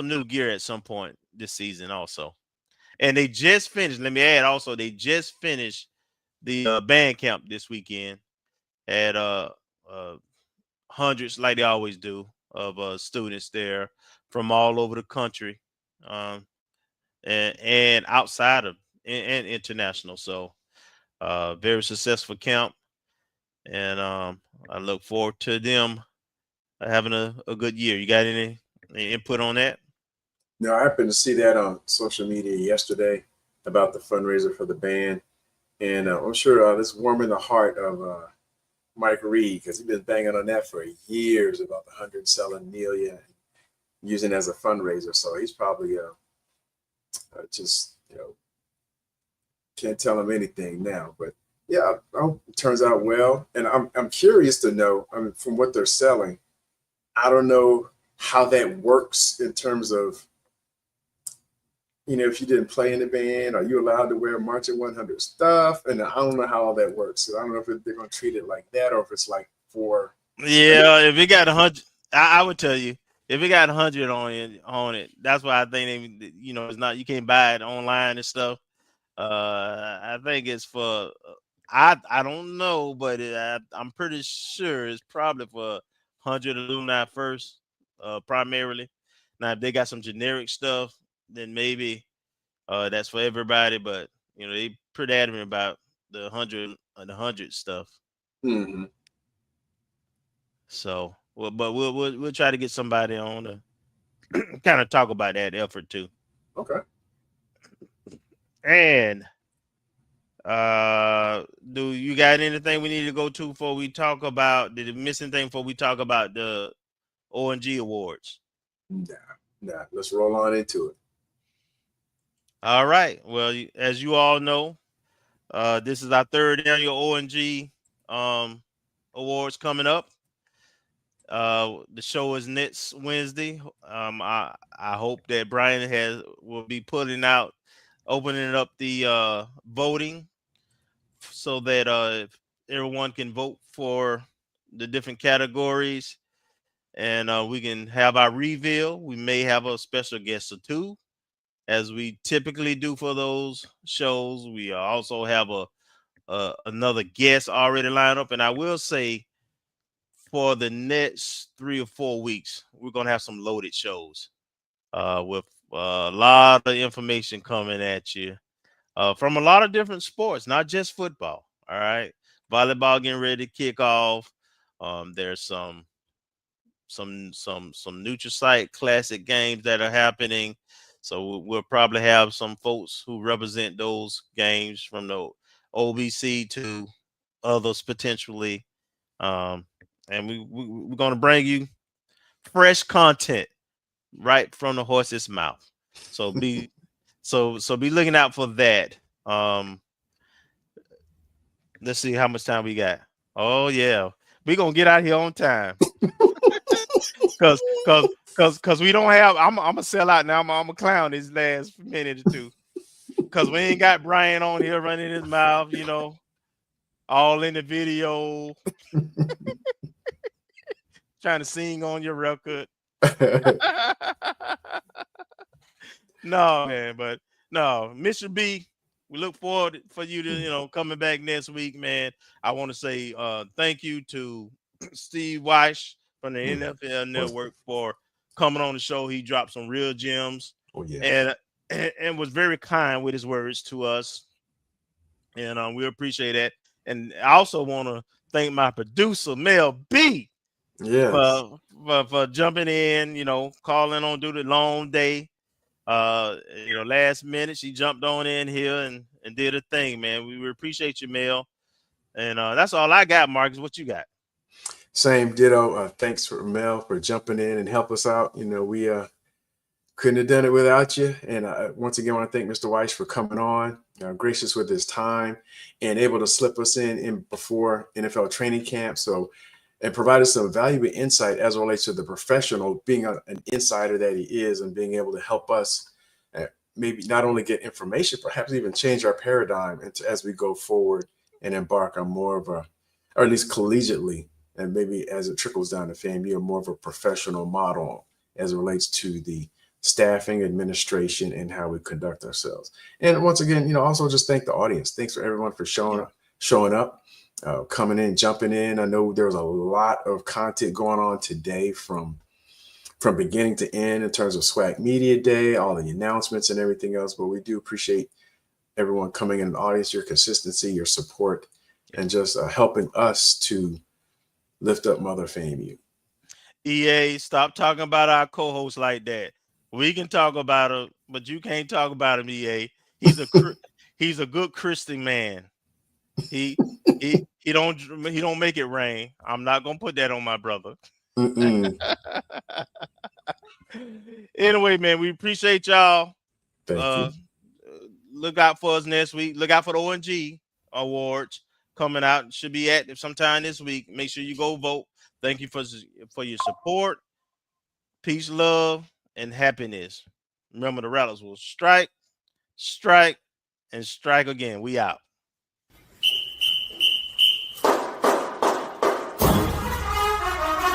new gear at some point this season also. And they just finished, let me add also, they just finished the band camp this weekend at hundreds, like they always do, of students there from all over the country and outside of and international. So very successful camp, and I look forward to them having a good year. You got any input on that? No, I happened to see that on social media yesterday about the fundraiser for the band, and I'm sure it's warming the heart of Mike Reed, because he's been banging on that for years about the 100 selling Amelia, using it as a fundraiser. So he's probably just can't tell him anything now, but yeah, it turns out well. And I'm curious to know, I mean, from what they're selling, I don't know how that works in terms of, if you didn't play in the band, are you allowed to wear Marching 100 stuff? And I don't know how all that works. So I don't know if they're going to treat it like that or if it's like for. Yeah, if it got 100, I would tell you, if it got 100 on it, that's why I think it's not, you can't buy it online and stuff. I think it's for. I don't know, but I'm pretty sure it's probably for 100 alumni first, primarily. Now, if they got some generic stuff, then maybe that's for everybody. But they pretty adamant about the 100 stuff. Mm-hmm. So, but we'll try to get somebody on to kind of talk about that effort too. Okay. And do you got anything we need to go to before we talk about the missing thing before we talk about the O&G awards? Nah. Let's roll on into it. All right. Well, as you all know, this is our third annual O&G awards coming up. The show is next Wednesday. I hope that Bryan will be opening up the voting so that everyone can vote for the different categories, and we can have our reveal. We may have a special guest or two, as we typically do for those shows. We also have another guest already lined up, and I will say, for the next 3 or 4 weeks, we're going to have some loaded shows with a lot of information coming at you from a lot of different sports, not just football. All right. Volleyball getting ready to kick off. There's some Nutrisite Classic games that are happening. So we'll probably have some folks who represent those games from the OBC to others potentially. And we're going to bring you fresh content right from the horse's mouth. So be looking out for that. Let's see how much time we got. Oh yeah, we're gonna get out here on time. Cause we don't have. I'm gonna sell out now. I'm gonna clown this last minute or two. Cause we ain't got Bryan on here running his mouth, all in the video. Trying to sing on your record. No, man, but no, Mr. B, we look forward for you to, coming back next week, man. I want to say thank you to Steve Wyche from the NFL Network for coming on the show. He dropped some real gems. Oh yeah. And was very kind with his words to us. And we appreciate that. And I also want to thank my producer, Mel B. Yes. For jumping in, calling on due to the long day. Last minute she jumped on in here and did a thing, man. We appreciate you, Mel. And that's all I got, Marcus. What you got? Same ditto. Thanks for Mel for jumping in and help us out. We couldn't have done it without you. And once again, I want to thank Mr. Wyche for coming on, gracious with his time and able to slip us in before NFL training camp. And provided some valuable insight as it relates to the professional, being an insider that he is, and being able to help us maybe not only get information, perhaps even change our paradigm as we go forward and embark on more of or at least collegiately, and maybe as it trickles down to FAMU, more of a professional model as it relates to the staffing, administration, and how we conduct ourselves. And once again, also just thank the audience. Thanks for everyone for showing up. Coming in, jumping in. I know there was a lot of content going on today from beginning to end in terms of SWAC Media Day, all the announcements and everything else. But we do appreciate everyone coming in the audience, your consistency, your support, and just helping us to lift up Mother FAMU. EA, stop talking about our co-host like that. We can talk about him, but you can't talk about him, EA. He's a good Christian man. He don't make it rain. I'm not gonna put that on my brother. Anyway, man, we appreciate y'all. Thank you. Look out for us next week. Look out for the O&G awards coming out. Should be active sometime this week. Make sure you go vote. Thank you for your support. Peace, love, and happiness. Remember, the Rattlers will strike, and strike again. We out.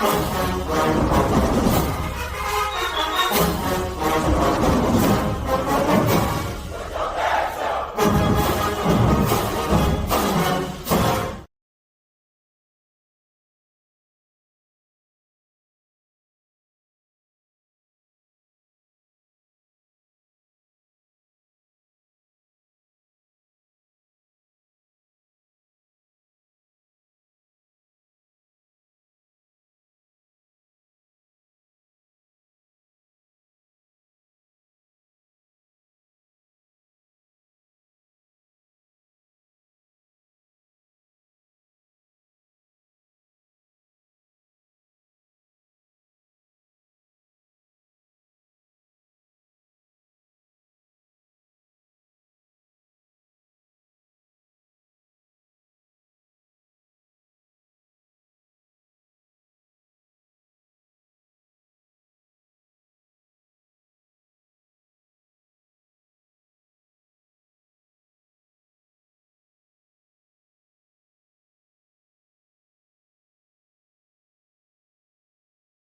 Thank you.